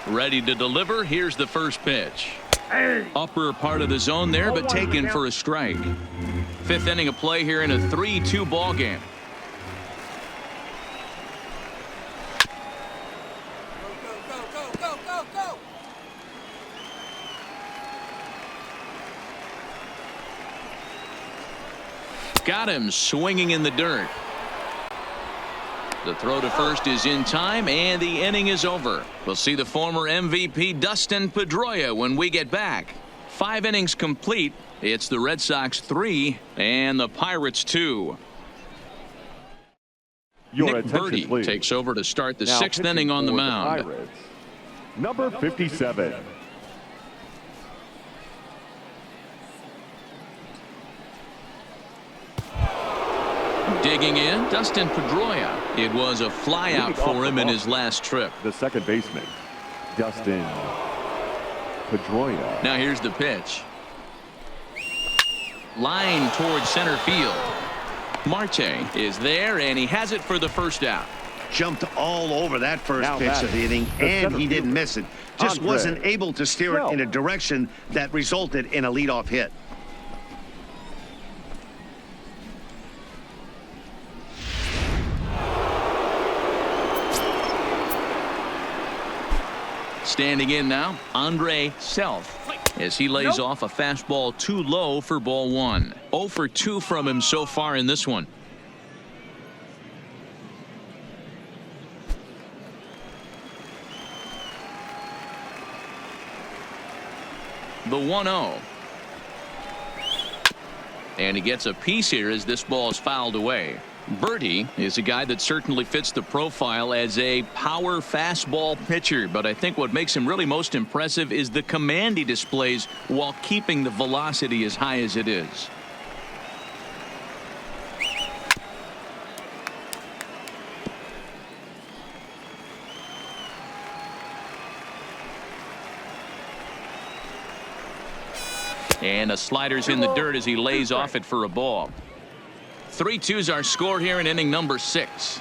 Ready to deliver. Here's the first pitch. Upper part of the zone there, but taken for a strike. 5th inning of play here in a 3-2 ball game. Go. Got him swinging in the dirt. The throw to first is in time, and the inning is over. We'll see the former MVP Dustin Pedroia when we get back. 5 innings complete. It's the Red Sox 3 and the Pirates 2. Your Nick attention, Birdie please. takes over to start the Now 6th pitching inning on the for mound. Pirates, number 57. Digging in, Dustin Pedroia. It was a flyout Leading off for him the in ball. his last trip. The second baseman, Dustin Pedroia. Now here's the pitch. Line towards center field. Marte is there, and he has it for the first out. Jumped all over that first Now pitch batting, of the inning, the and center he didn't fielder, miss it. Just Andre wasn't able to steer it in a direction that resulted in a leadoff hit. Standing in now, Andre Self, as he lays off a fastball too low for ball 1. 0 for 2 from him so far in this one. The 1-0. And he gets a piece here as this ball is fouled away. Birdie is a guy that certainly fits the profile as a power fastball pitcher, but I think what makes him really most impressive is the command he displays while keeping the velocity as high as it is. And a slider's in the dirt as he lays off it for a ball. 3-2's our score here in inning number 6.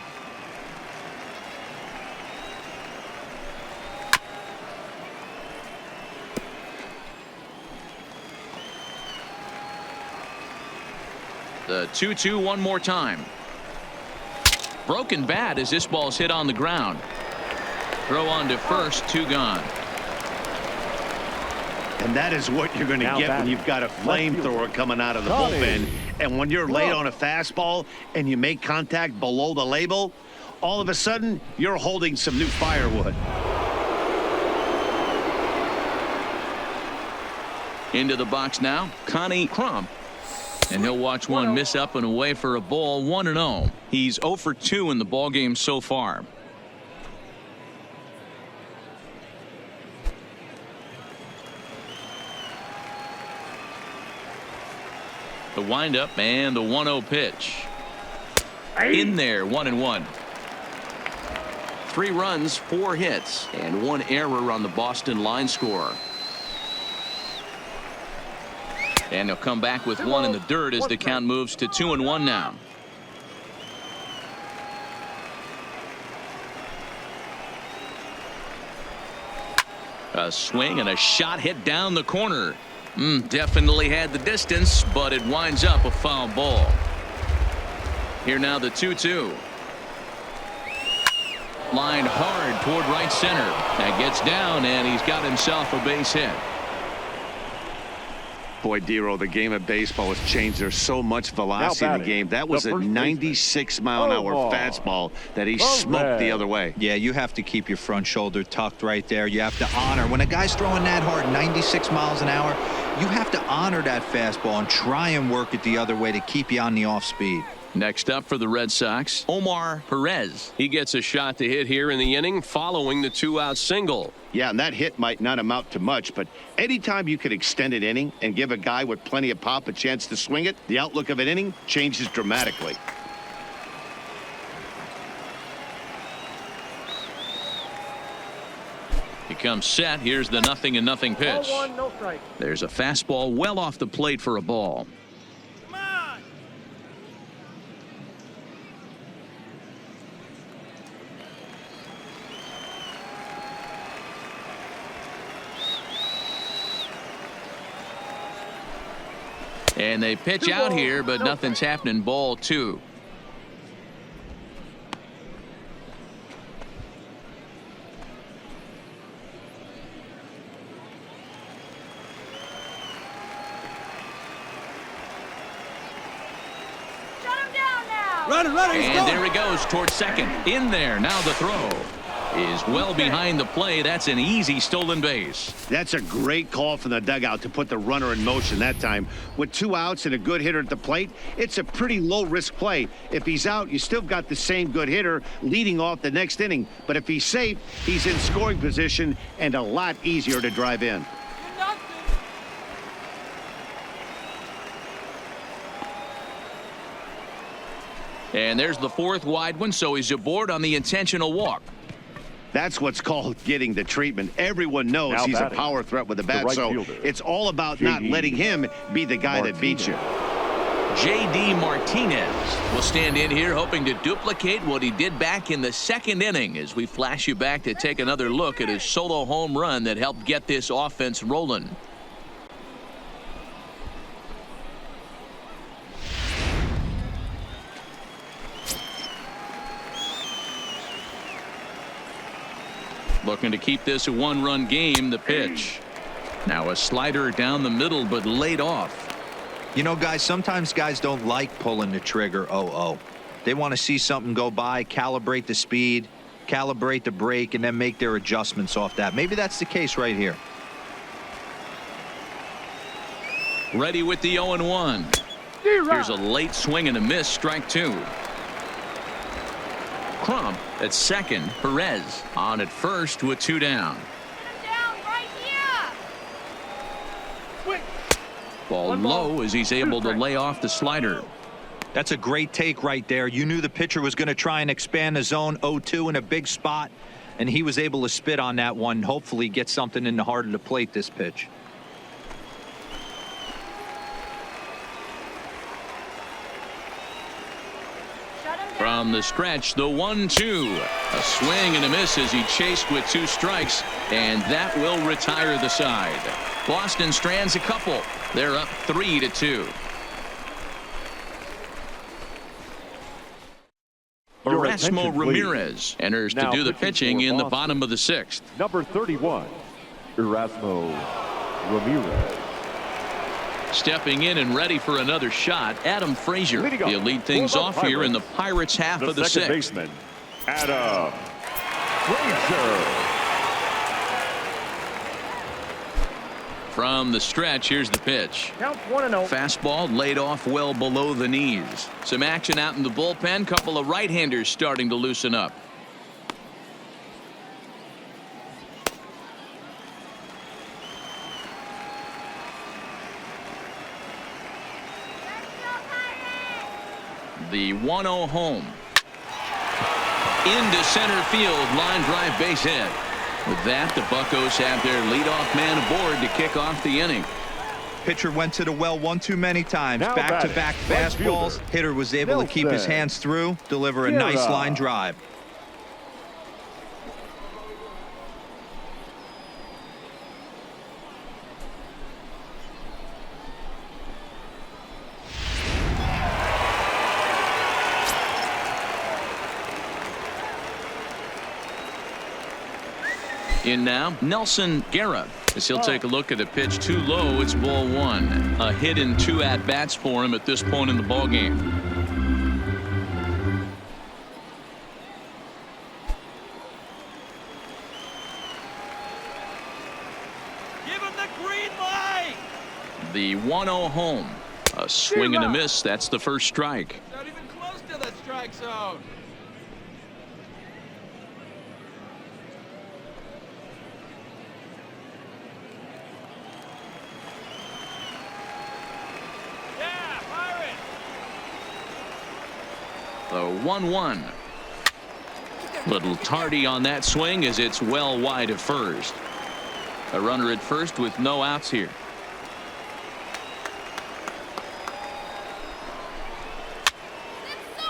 The 2-2 one more time. Broken bat as this ball's hit on the ground. Throw on to first, 2 gone. And that is what you're going to Now get when batting, you've got a flamethrower coming out of the Connie. bullpen. And when you're late on a fastball and you make contact below the label, all of a sudden you're holding some new firewood. Into the box now, Connie Crump. And he'll watch one miss up and away for a ball. 1-0. He's 0 for 2 in the ballgame so far. The windup and the 1-0 pitch. In there, 1-1. 3 runs, 4 hits, and 1 error on the Boston line score. And he'll come back with 1 in the dirt as the count moves to 2-1 now. A swing and a shot hit down the corner. Definitely had the distance, but it winds up a foul ball. Here now the 2-2. Lined hard toward right center. That gets down, and he's got himself a base hit. Boy, Dero, the game of baseball has changed. There's so much velocity in the game. That was a 96-mile-an-hour fastball that he smoked the other way. Yeah, you have to keep your front shoulder tucked right there. You have to honor. When a guy's throwing that hard, 96 miles an hour, you have to honor that fastball and try and work it the other way to keep you on the off speed. Next up for the Red Sox, Omar Perez. He gets a shot to hit here in the inning following the 2-out single. Yeah, and that hit might not amount to much, but anytime you can extend an inning and give a guy with plenty of pop a chance to swing it, the outlook of an inning changes dramatically. He comes set. Here's the 0-0 pitch. Ball 1, no strike. There's a fastball well off the plate for a ball. Come on. And they pitch out here, but nothing's happening. Ball 2. Shut him down now. And there he goes towards second. In there. Now the throw is well behind the play. That's an easy stolen base. That's a great call from the dugout to put the runner in motion that time. With 2 outs and a good hitter at the plate, it's a pretty low-risk play. If he's out, you still got the same good hitter leading off the next inning. But if he's safe, he's in scoring position and a lot easier to drive in. And there's the 4th wide one, so he's aboard on the intentional walk. That's what's called getting the treatment. Everyone knows Now he's a batting, power threat with the bat, right so fielder, it's all about not letting him be the guy that beats you. J.D. Martinez will stand in here hoping to duplicate what he did back in the 2nd inning as we flash you back to take another look at his solo home run that helped get this offense rolling. Looking to keep this a 1-run game. The pitch. Now a slider down the middle, but laid off. You know, guys, sometimes guys don't like pulling the trigger 0-0. They want to see something go by, calibrate the speed, calibrate the brake, and then make their adjustments off that. Maybe that's the case right here. Ready with the 0-1. Here's a late swing and a miss. Strike 2. Crump at second. Perez on at first with 2 down. Get him down right here. Ball low as he's able to lay off the slider. That's a great take right there. You knew the pitcher was going to try and expand the zone. 0-2 in a big spot, and he was able to spit on that one. Hopefully get something in the heart of the plate this pitch. From the stretch, the 1-2. A swing and a miss as he chased with 2 strikes, and that will retire the side. Boston strands a couple. They're up 3-2. Erasmo Ramirez enters to do the pitching in the bottom of the 6th. Number 31, Erasmo Ramirez. Stepping in and ready for another shot, Adam Frazier. He'll lead things off here in the Pirates' half of the 6th. Second baseman, Adam Frazier. From the stretch, here's the pitch. Count 1-0. Fastball laid off well below the knees. Some action out in the bullpen. Couple of right-handers starting to loosen up. The 1-0 home. Into center field. Line drive base hit. With that, the Buccos have their leadoff man aboard to kick off the inning. Pitcher went to the well one too many times. Now Back-to-back batting, right fastballs. fielder, Hitter was able to keep his Nelson. hands through, deliver a nice Kira. line drive. In now, Nelson Guerra, as he'll take a look at a pitch too low. It's ball one. A hit in 2 at-bats for him at this point in the ball game. Give him the green light. The 1-0 home. A swing and a miss. That's the first strike. Not even close to the strike zone. Yeah, Pirate. The 1-1. Little tardy on that swing as it's well wide of first. A runner at first with no outs here.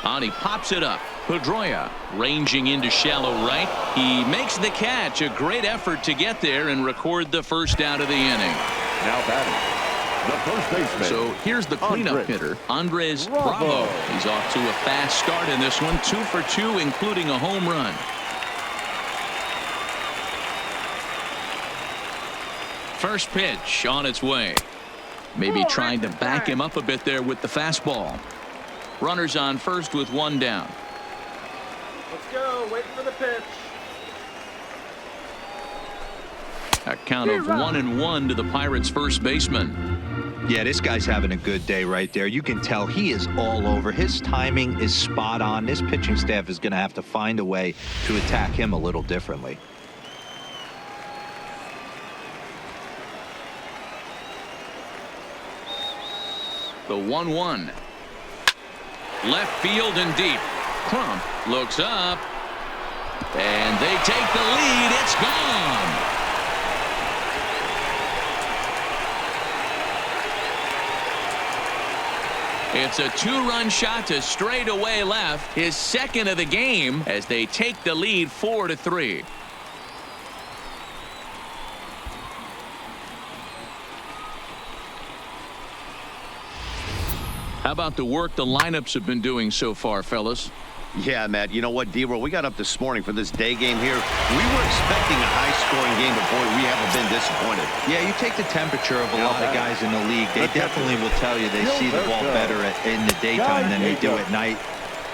On he pops it up. Pedroia ranging into shallow right. He makes the catch. A great effort to get there and record the first out of the inning. Now batting, the first baseman. So here's the cleanup hitter, Andres Bravo. He's off to a fast start in this one. 2 for 2, including a home run. First pitch on its way. Maybe trying to back him up a bit there with the fastball. Runners on first with 1 down. Let's go. Waiting for the pitch. A count of 1-1 to the Pirates' first baseman. Yeah, this guy's having a good day right there. You can tell he is all over. His timing is spot on. This pitching staff is going to have to find a way to attack him a little differently. The 1-1. Left field and deep. Crump looks up. And they take the lead. It's gone. It's a 2-run shot to straightaway left. His second of the game as they take the lead 4-3. How about the work the lineups have been doing so far, fellas? Yeah, Matt, you know what, D-Roll, we got up this morning for this day game here. We were expecting a high-scoring game, but, boy, we haven't been disappointed. Yeah, you take the temperature of a lot of guys in the league. They definitely will tell you they see the ball better in the daytime than they do at night.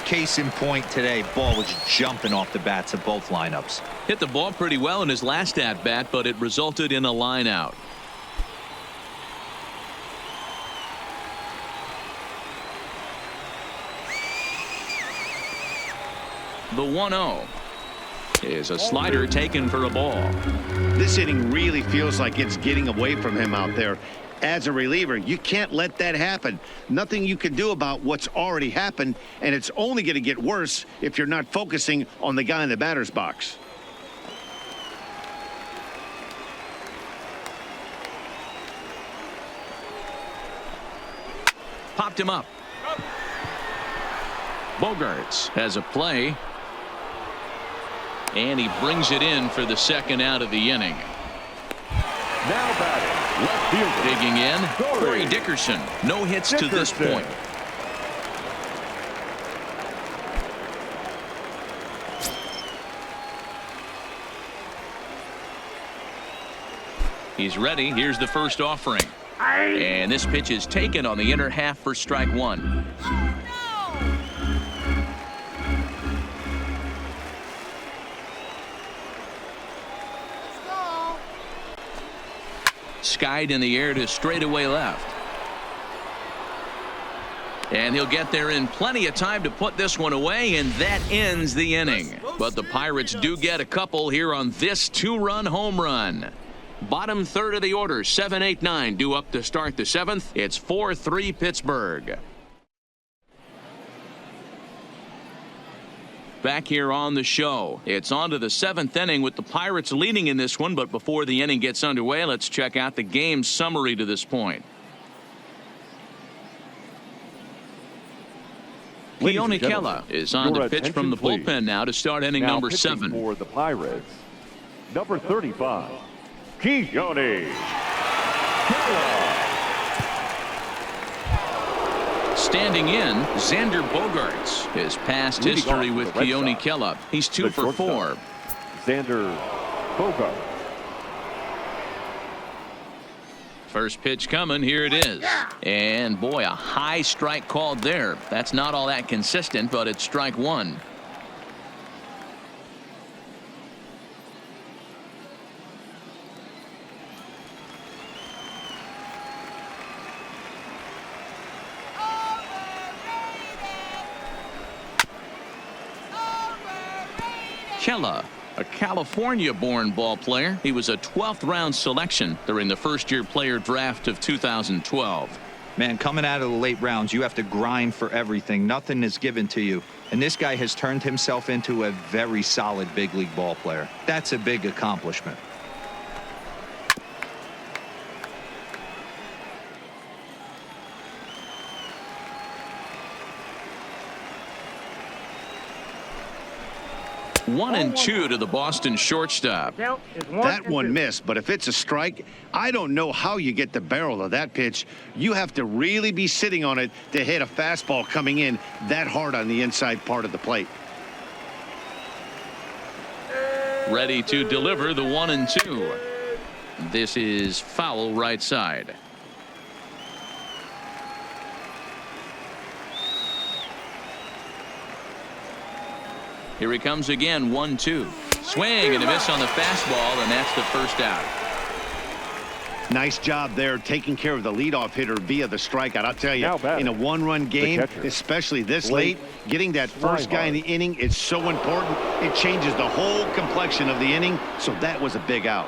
Case in point today, ball was jumping off the bats of both lineups. Hit the ball pretty well in his last at-bat, but it resulted in a line out. The 1-0 is a slider taken for a ball. This inning really feels like it's getting away from him out there. As a reliever, you can't let that happen. Nothing you can do about what's already happened, and it's only going to get worse if you're not focusing on the guy in the batter's box. Popped him up. Bogarts has a play. And he brings it in for the second out of the inning. Now batting, left fielder. Digging in, Corey Dickerson. No hits to this point. He's ready. Here's the first offering. And this pitch is taken on the inner half for strike 1. Skied in the air to straightaway left. And he'll get there in plenty of time to put this one away, and that ends the inning. But the Pirates do get a couple here on this 2-run home run. Bottom third of the order, 7, 8, 9 due up to start the 7th. It's 4-3 Pittsburgh. Back here on the show. It's on to the 7th inning with the Pirates leading in this one, but before the inning gets underway, let's check out the game summary to this point. Keone Kela is on to pitch from the bullpen now to start inning number 7. For the Pirates, number 35, Keone Kela. Standing in, Xander Bogaerts. His past history with Keone Kela. He's 2 for 4. Xander Bogaerts. First pitch coming. Here it is. And boy, a high strike called there. That's not all that consistent, but it's strike one. Kella, a California-born ball player. He was a 12th round selection during the first-year player draft of 2012. Man, coming out of the late rounds, you have to grind for everything. Nothing is given to you. And this guy has turned himself into a very solid big league ball player. That's a big accomplishment. One and two to the Boston shortstop. That one missed, but if it's a strike, I don't know how you get the barrel of that pitch. You have to really be sitting on it to hit a fastball coming in that hard on the inside part of the plate. Ready to deliver the 1-2. This is foul right side. Here he comes again, 1-2. Swing and a miss on the fastball, and that's the first out. Nice job there taking care of the leadoff hitter via the strikeout. I'll tell you, in a one-run game, especially this late, getting that first guy in the inning is so important. It changes the whole complexion of the inning, so that was a big out.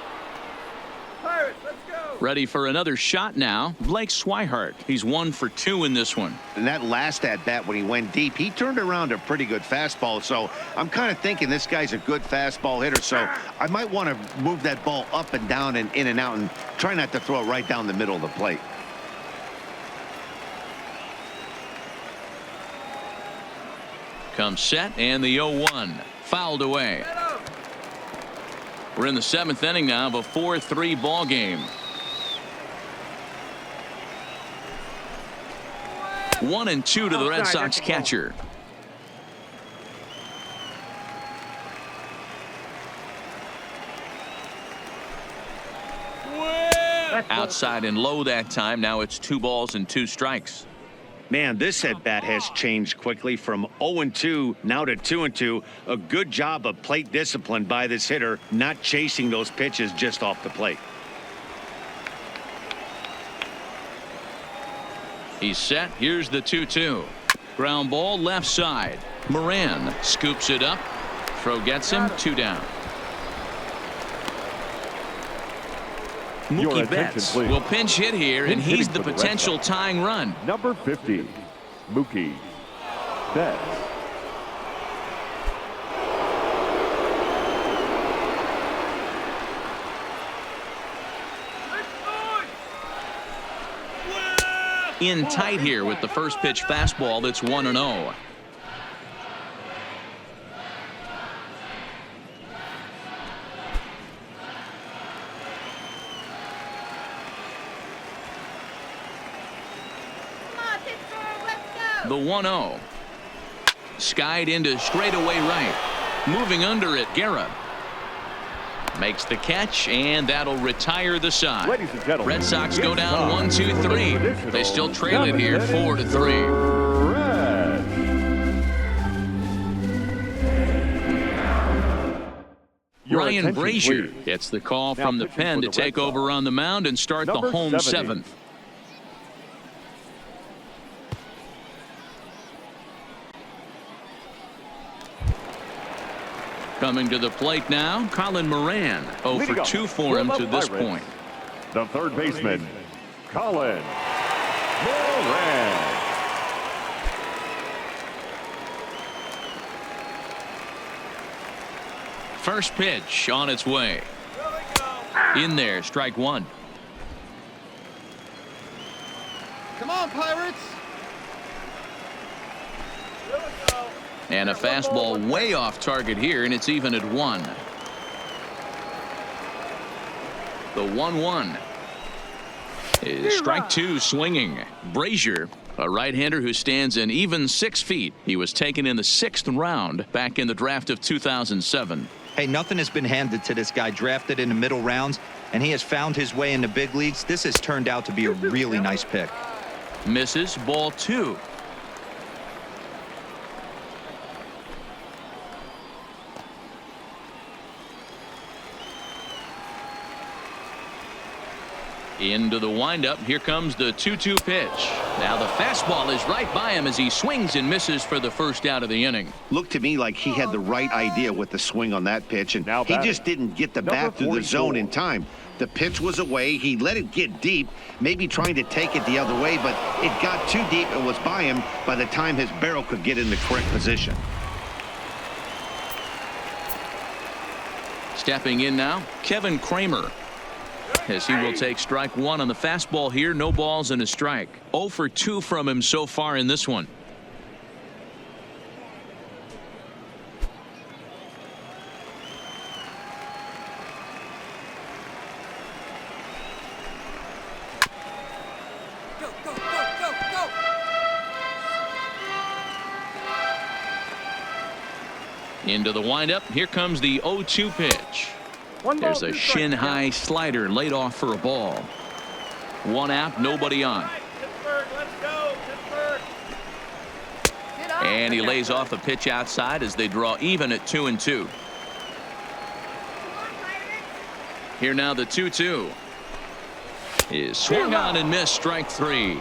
Pirates, let's go. Ready for another shot now. Blake Swihart. He's 1 for 2 in this one. And that last at-bat when he went deep, he turned around a pretty good fastball. So I'm kind of thinking this guy's a good fastball hitter. So I might want to move that ball up and down and in and out and try not to throw it right down the middle of the plate. Comes set, and the 0-1. Fouled away. We're in the 7th inning now of a 4-3 ball game. 1-2 to the Red Sox catcher. Outside and low that time. Now it's 2 balls and 2 strikes. Man, this at-bat has changed quickly from 0-2 now to 2-2. A good job of plate discipline by this hitter, not chasing those pitches just off the plate. He's set. Here's the 2-2. Ground ball left side. Moran scoops it up. Throw gets him. 2 down. Mookie Betts will pinch hit here, and he's the potential tying run. Number 50, Mookie Betts. In tight here with the first pitch fastball. That's 1-0. The 1-0. Skied into straightaway right. Moving under it, Guerra. Makes the catch, and that'll retire the side. Ladies and gentlemen, Red Sox go down 1-2-3. They still trail it here 4-3. Ryan Brazier gets the call from the pen to take over on the mound and start the home 7th. Coming to the plate now, Colin Moran. 0 for 2 for him to this point. The third baseman, Colin Moran. First pitch on its way. In there, strike 1. Come on, Pirates. And a fastball way off target here, and it's even at 1. The 1-1 is strike 2 swinging. Brazier, a right-hander who stands an even 6 feet. He was taken in the 6th round back in the draft of 2007. Hey, nothing has been handed to this guy. Drafted in the middle rounds. and he has found his way in the big leagues. This has turned out to be a really nice pick. Misses, ball 2. Into the windup. Here comes the 2-2 pitch. Now the fastball is right by him as he swings and misses for the first out of the inning. Looked to me like he had the right idea with the swing on that pitch, and Now he batting, just didn't get the number bat through the 44. zone in time. The pitch was away. He let it get deep, maybe trying to take it the other way, but it got too deep and was by him by the time his barrel could get in the correct position. Stepping in now, Kevin Kramer, as he will take strike 1 on the fastball here. No balls and a strike. 0 for 2 from him so far in this one. Go, go, go, go, go. Into the windup. Here comes the 0-2 pitch. There's a shin-high slider laid off for a ball. 1 out, nobody on. Pittsburgh, let's go, Pittsburgh. And he lays off a pitch outside as they draw even at 2-2. Here now the 2-2 is swung on and missed, strike 3.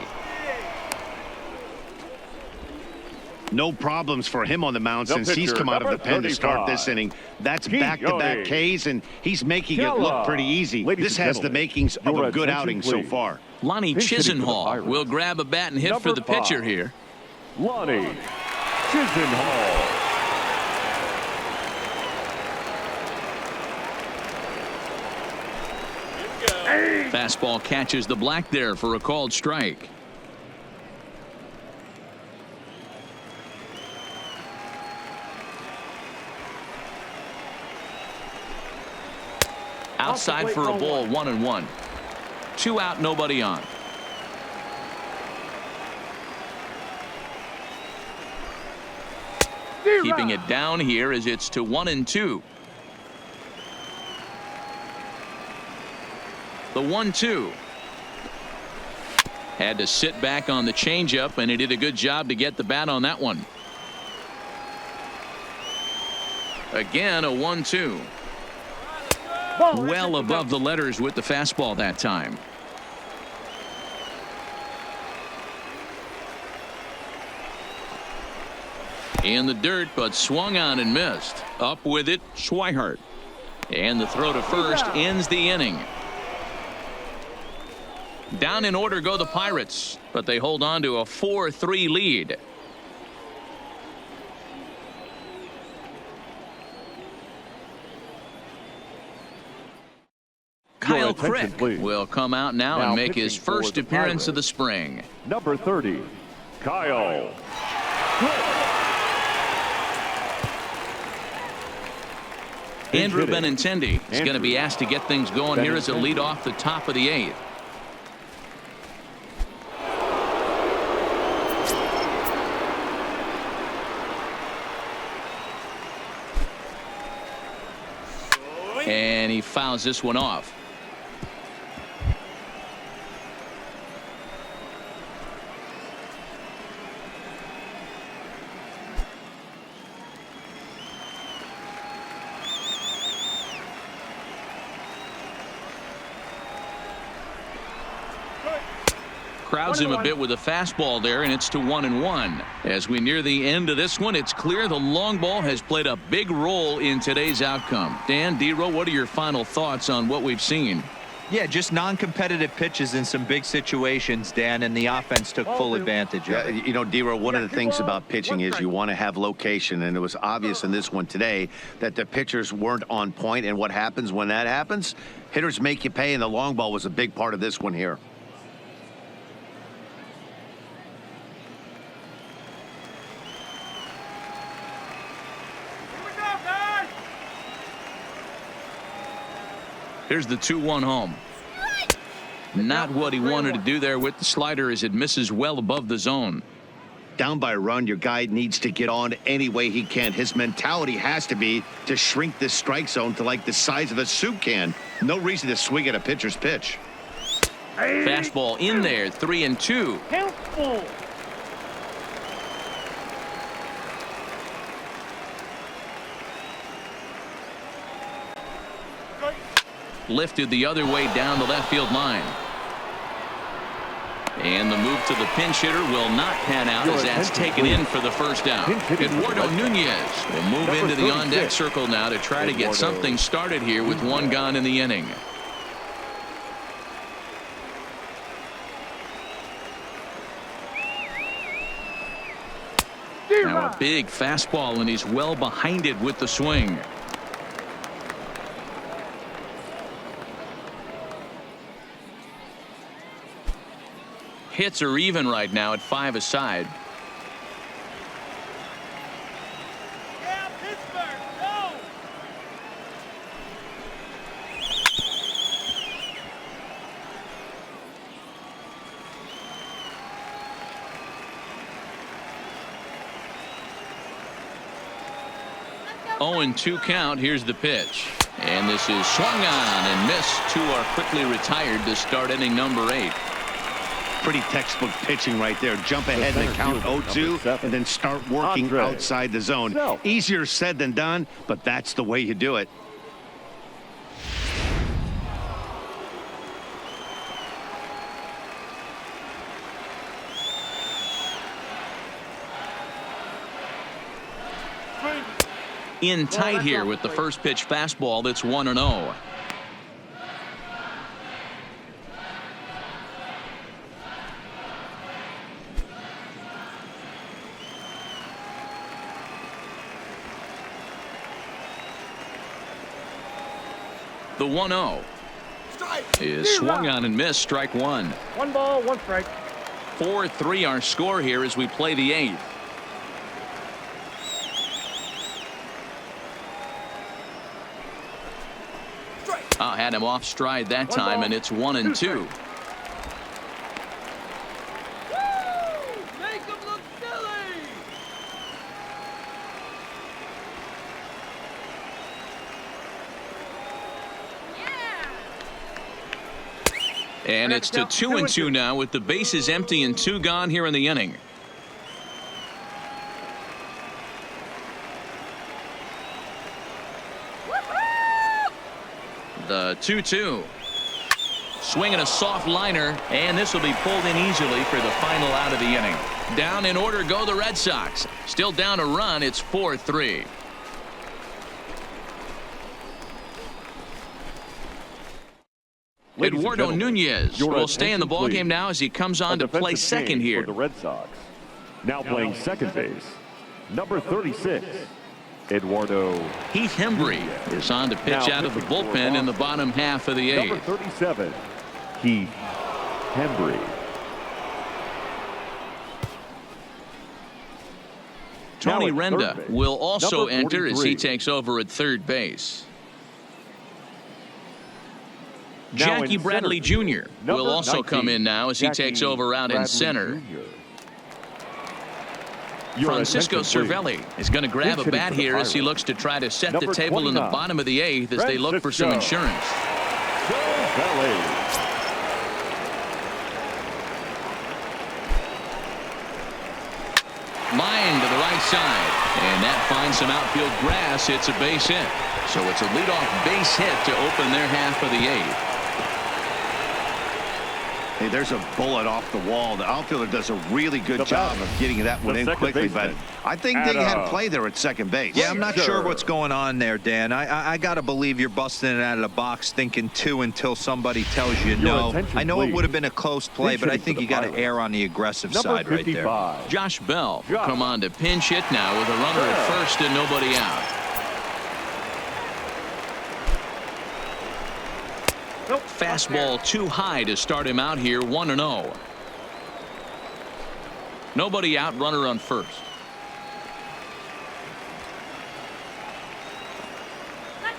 No problems for him on the mound The since he's pitcher, come out of the number pen to start 35. this inning. That's Keith back-to-back Young. Ks, and he's making it Kella. look pretty easy. Ladies This and has the gentlemen, makings of your a good attention, outing so please. far. Lonnie Pinch hitting for the Chisenhall Pirates. will grab a bat and hit Number for the pitcher 5. here. Lonnie Chisenhall. Fastball catches the black there for a called strike. Outside for a ball, 1-1. 2 out, nobody on. Keeping it down here as it's to 1-2. The 1-2. Had to sit back on the changeup, and he did a good job to get the bat on that one. Again, a 1-2. Well above the letters with the fastball that time. In the dirt, but swung on and missed. Up with it, Swihart. And the throw to first ends the inning. Down in order go the Pirates, but they hold on to a 4-3 lead. Kyle attention, Crick please. will come out now Now and make his pitching for first the appearance of the Pirates. spring. Number 30, Kyle Andrew hitting. Benintendi is going to be asked to get things going here as a lead off the top of the 8th. And he fouls this one off. Crowds him a bit with a fastball there, and it's to 1-1. As we near the end of this one, it's clear the long ball has played a big role in today's outcome. Dan, D-Row, what are your final thoughts on what we've seen? Yeah, just non-competitive pitches in some big situations, Dan, and the offense took full advantage of it. You know, D-Row, one of the things about pitching is you want to have location, and it was obvious in this one today that the pitchers weren't on point, and what happens when that happens? Hitters make you pay, and the long ball was a big part of this one here. Here's the 2-1 home. Not what he wanted to do there with the slider as it misses well above the zone. Down by a run, your guy needs to get on any way he can. His mentality has to be to shrink this strike zone to like the size of a soup can. No reason to swing at a pitcher's pitch. Fastball in there, 3-2. Helpful. Lifted the other way down the left field line. And the move to the pinch hitter will not pan out as that's taken in for the first out. Eduardo Nunez will move into the on-deck circle now to try to get something started here with one gone in the inning. Now a big fastball, and he's well behind it with the swing. Hits are even right now at 5 aside. Yeah, Pittsburgh, go. Let's go. 0-2 count. Here's the pitch. And this is swung on and missed. Two are quickly retired to start inning number 8. Pretty textbook pitching right there. Jump ahead in the count 0-2 and then start working outside the zone. Easier said than done, but that's the way you do it. In tight here with the first pitch fastball that's 1-0. The 1-0 is swung on and missed. Strike one. 1 ball, 1 strike. 4-3 our score here as we play the 8th. Had him off stride that time, and it's 1-2. Make him look silly. Yeah. And it's to 2-2 now with the bases empty and 2 gone here in the inning. The 2-2. Swinging a soft liner, and this will be pulled in easily for the final out of the inning. Down in order go the Red Sox. Still down a run. It's 4-3. Eduardo Nunez will stay in the ballgame now as he comes on to play second here. For the Red Sox. Now playing second base, number 36. Eduardo Heath Hembry is on to pitch out of the bullpen in the bottom half of the 8th. Number 37, Heath Hembry. Tony Renda will also Number enter as he 43. takes over at third base. Now Jackie in Bradley center, Jr. number will also 19, come in now as he Jackie takes over out in Bradley center. Jr. Your Francisco attention, please. Cervelli is going to grab a Pitch hitting bat for the here as he Pirates. looks to try to set the Number table in the 29, bottom of the 8th as they look for some Francisco. insurance. Cervelli. Line to the right side, and that finds some outfield grass. It's a base hit. So it's a leadoff base hit to open their half of the 8th. Hey, there's a bullet off the wall. The outfielder does a really good job of getting that one in quickly, but I think they had a play there at second base. Yeah, I'm not sure what's going on there, Dan. I got to believe you're busting it out of the box thinking 2 until somebody tells you no. attention, I know it please. would have been a close play, but I think you got to err on the aggressive Number side right there. 55. Josh Bell will Josh. come on to pinch hit now with a runner at first and nobody out. Fastball too high to start him out here, 1-0. Nobody out, runner on first. Let's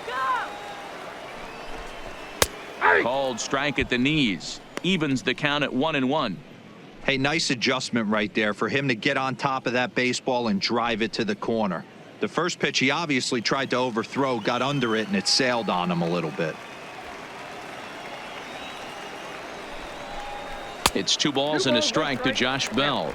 go. Called strike at the knees. Evens the count at 1-1. Hey, nice adjustment right there for him to get on top of that baseball and drive it to the corner. The first pitch he obviously tried to overthrow, got under it, and it sailed on him a little bit. It's 2 balls and a strike to Josh Bell.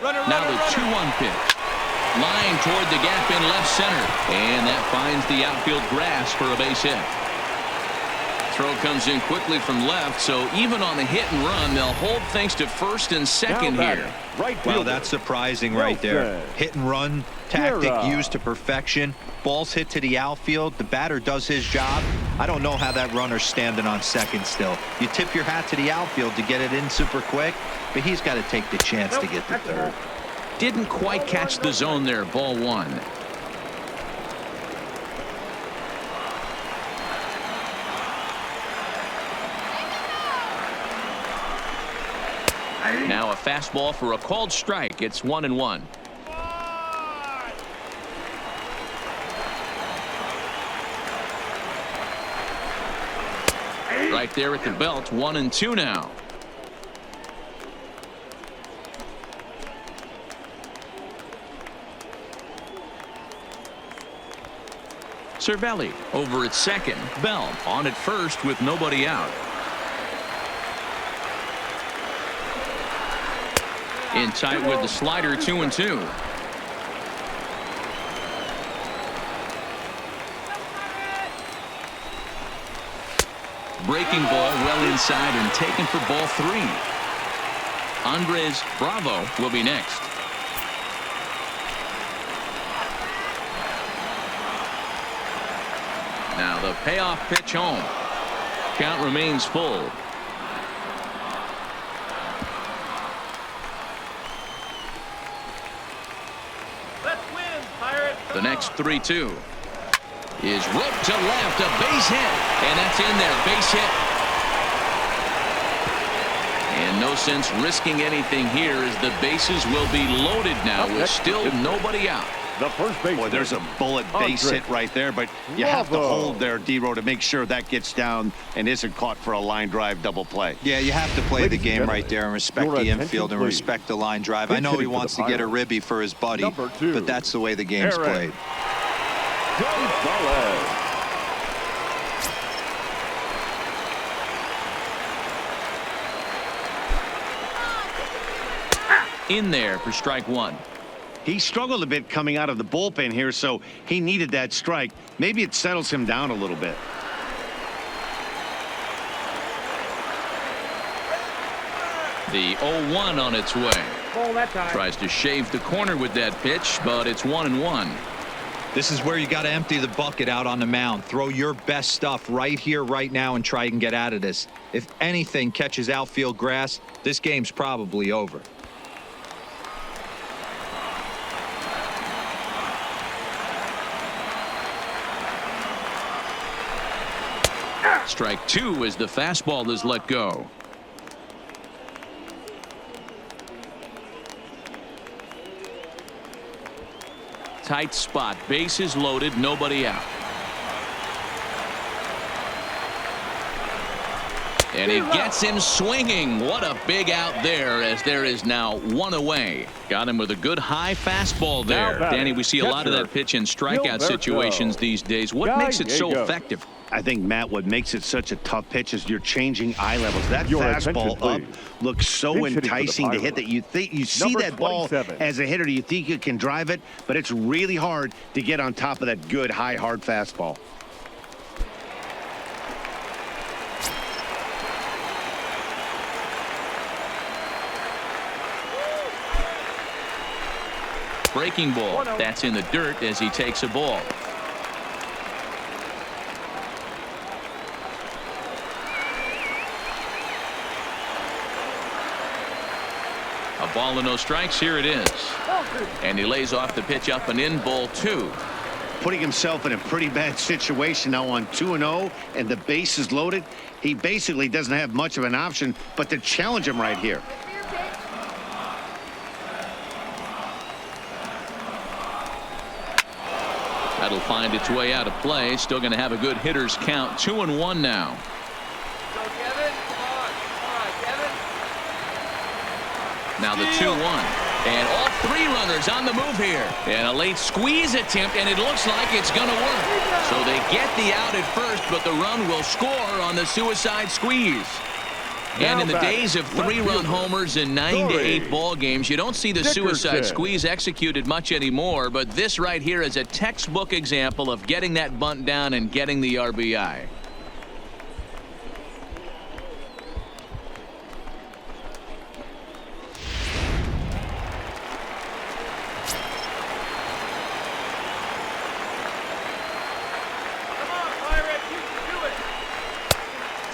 Now the 2-1 pitch. Line toward the gap in left center. And that finds the outfield grass for a base hit. Throw comes in quickly from left, so even on the hit and run, they'll hold things to first and second here. Well, that's surprising right there. Hit and run tactic used to perfection. Balls hit to the outfield. The batter does his job. I don't know how that runner's standing on second still. You tip your hat to the outfield to get it in super quick, but he's got to take the chance to get to third. Didn't quite catch the zone there. Ball 1. Now a fastball for a called strike. It's 1-1. Right there at the belt. 1-2 now. Cervelli over at second. Bell on at first with nobody out. In tight with the slider. 2-2. Breaking ball well inside and taken for ball 3. Andres Bravo will be next. Now the payoff pitch home. Count remains full. The next 3-2 is roped to left, a base hit, and that's in there. Base hit. And no sense risking anything here as the bases will be loaded now with still nobody out. The first base. Boy, there's a bullet base hit right there, but you have to hold there, D-Row, to make sure that gets down and isn't caught for a line drive double play. Yeah, you have to play the game right there and respect the infield and respect the line drive. I know he wants to get a ribby for his buddy, but that's the way the game's played. In there for strike 1. He struggled a bit coming out of the bullpen here, so he needed that strike. Maybe it settles him down a little bit. The 0-1 on its way. Tries to shave the corner with that pitch, but it's 1-1. This is where you got to empty the bucket out on the mound. Throw your best stuff right here, right now, and try and get out of this. If anything catches outfield grass, this game's probably over. Strike 2 as the fastball is let go. Tight spot, bases loaded, nobody out. And he gets him swinging. What a big out there, as there is now 1 away. Got him with a good high fastball there. Danny, we see a lot of that pitch in strikeout situations these days. What makes it so effective? I think, Matt, what makes it such a tough pitch is you're changing eye levels. That fastball up looks so enticing to hit that you think you see that ball as a hitter. You think you can drive it, but it's really hard to get on top of that good, high, hard fastball. Breaking ball. That's in the dirt as he takes a ball. A ball and no strikes. Here it is. And he lays off the pitch up and in. Ball 2. Putting himself in a pretty bad situation now on 2-0 and the base is loaded. He basically doesn't have much of an option but to challenge him right here. That'll find its way out of play. Still going to have a good hitter's count. 2-1 now. Go, Kevin. Come on. All right, Kevin. Now the 2-1. And off Three runners on the move here. And a late squeeze attempt, and it looks like it's going to work. So they get the out at first, but the run will score on the suicide squeeze. And in the days of three-run homers in 9 to 8 ball games, you don't see the suicide squeeze executed much anymore, but this right here is a textbook example of getting that bunt down and getting the RBI.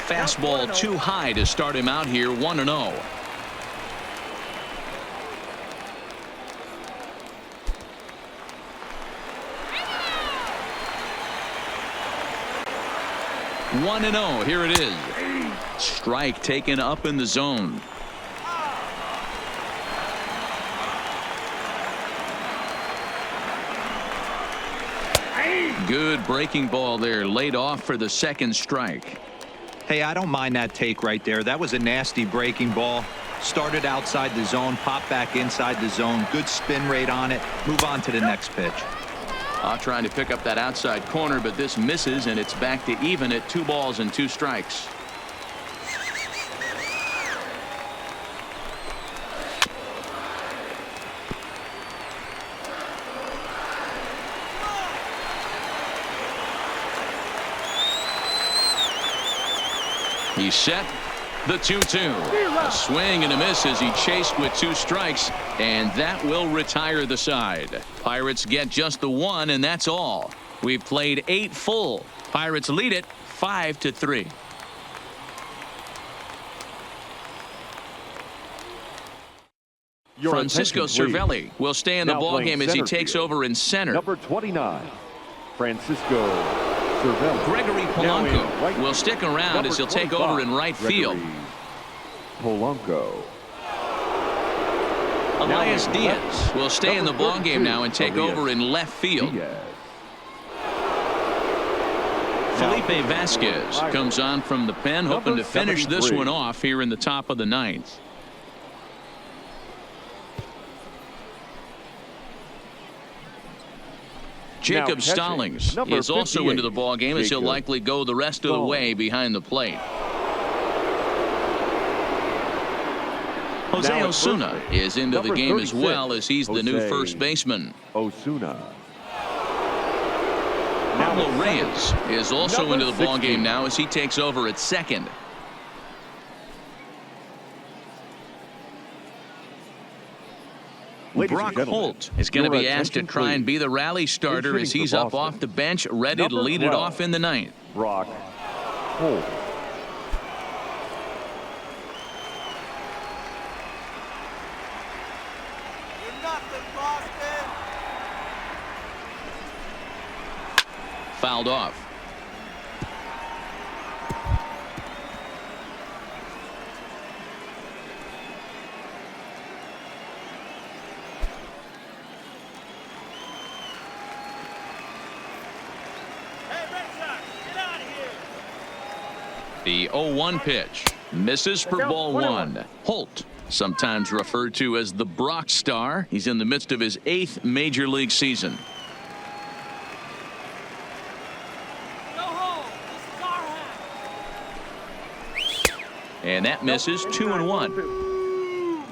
Fastball too high to start him out here, 1-0. One and 0. Here it is. Strike taken up in the zone. Good breaking ball there, laid off for the second strike. Hey, I don't mind that take right there. That was a nasty breaking ball. Started outside the zone, popped back inside the zone. Good spin rate on it. Move on to the next pitch. Trying to pick up that outside corner, but this misses, and it's back to even at 2 balls and 2 strikes. He's set. The 2-2. A swing and a miss as he chased with 2 strikes, and that will retire the side. Pirates get just the 1, and that's all. We've played 8 full. Pirates lead it 5-3. Francisco Cervelli will stay in the ballgame as he takes over in center. Number 29, Francisco Cervelli. Gregory Polanco will stick around as he'll take over in right field. Polanco. Elias Diaz will stay in the ballgame now and take over in left field. Felipe Vasquez comes on from the pen, hoping to finish this one off here in the top of the 9th. Jacob Stallings is also into the ballgame as he'll likely go the rest of the way behind the plate. Jose Osuna is into the game as well as he's the new first baseman. Osuna. Pablo Reyes is also into the ballgame now as he takes over at second. Brock Holt is going to be asked to try and be the rally starter as he's up off the bench, ready to lead it off in the 9th. Brock Holt. Fouled off. The 0-1 pitch misses for ball 1. Holt, sometimes referred to as the Brock Star. He's in the midst of his 8th major league season. And that misses 2-1.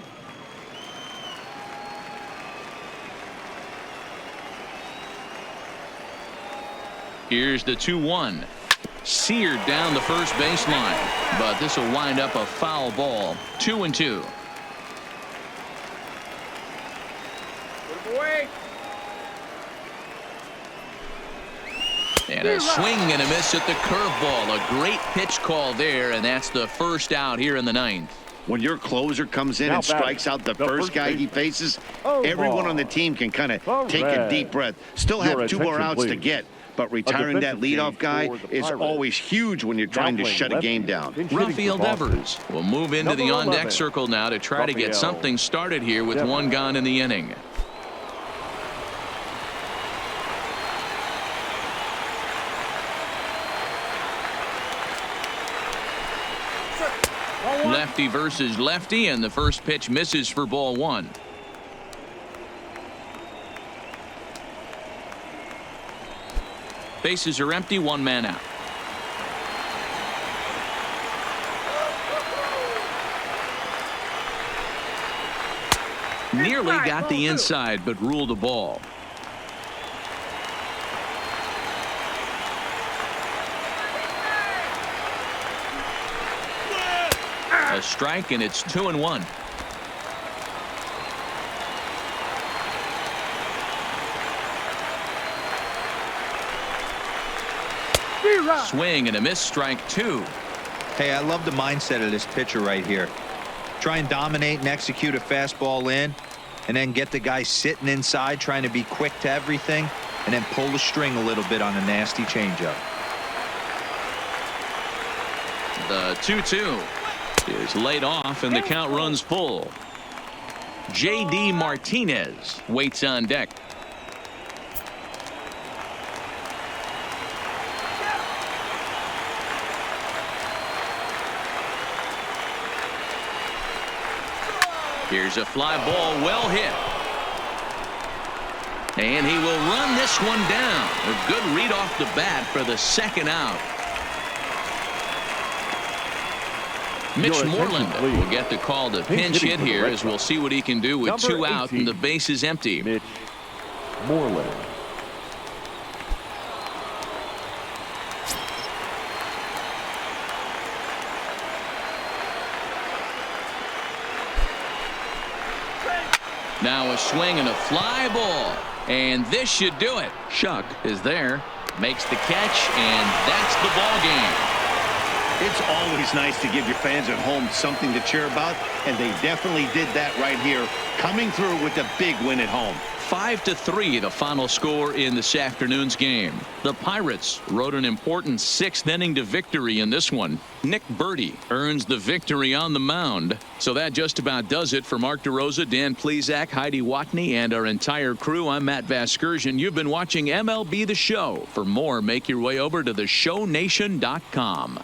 Here's the 2-1. Seared down the first baseline, but this will wind up a foul ball. 2-2. And a swing and a miss at the curveball. A great pitch call there, and that's the first out here in the 9th. When your closer comes in and strikes out the first guy he faces, everyone on the team can kind of take a deep breath. Still have 2 more outs to get. But retiring that leadoff guy is always huge when you're trying to shut a game down. Rafael Devers will move into the on-deck circle now to try to get something started here with 1 gone in the inning. Lefty versus lefty, and the first pitch misses for ball 1. Bases are empty, one man out. Nearly got the inside, but ruled a ball. A strike, and it's 2-1. Swing and a miss, strike 2. Hey, I love the mindset of this pitcher right here. Try and dominate and execute a fastball in, and then get the guy sitting inside trying to be quick to everything, and then pull the string a little bit on a nasty changeup. The 2-2 is laid off, and the count runs full. J.D. Martinez waits on deck. Here's a fly ball, well hit. And he will run this one down. A good read off the bat for the second out. Mitch Moreland will get the call to pinch hit here, as we'll see what he can do with 2 out and the base is empty. Mitch Moreland. Now a swing and a fly ball, and this should do it. Shuck is there, makes the catch, and that's the ball game. It's always nice to give your fans at home something to cheer about, and they definitely did that right here, coming through with a big win at home. 5-3 the final score in this afternoon's game. The Pirates rode an important 6th inning to victory in this one. Nick Berti earns the victory on the mound. So that just about does it for Mark DeRosa, Dan Plesac, Heidi Watney, and our entire crew. I'm Matt Vasgersian. You've been watching MLB The Show. For more, make your way over to theshownation.com.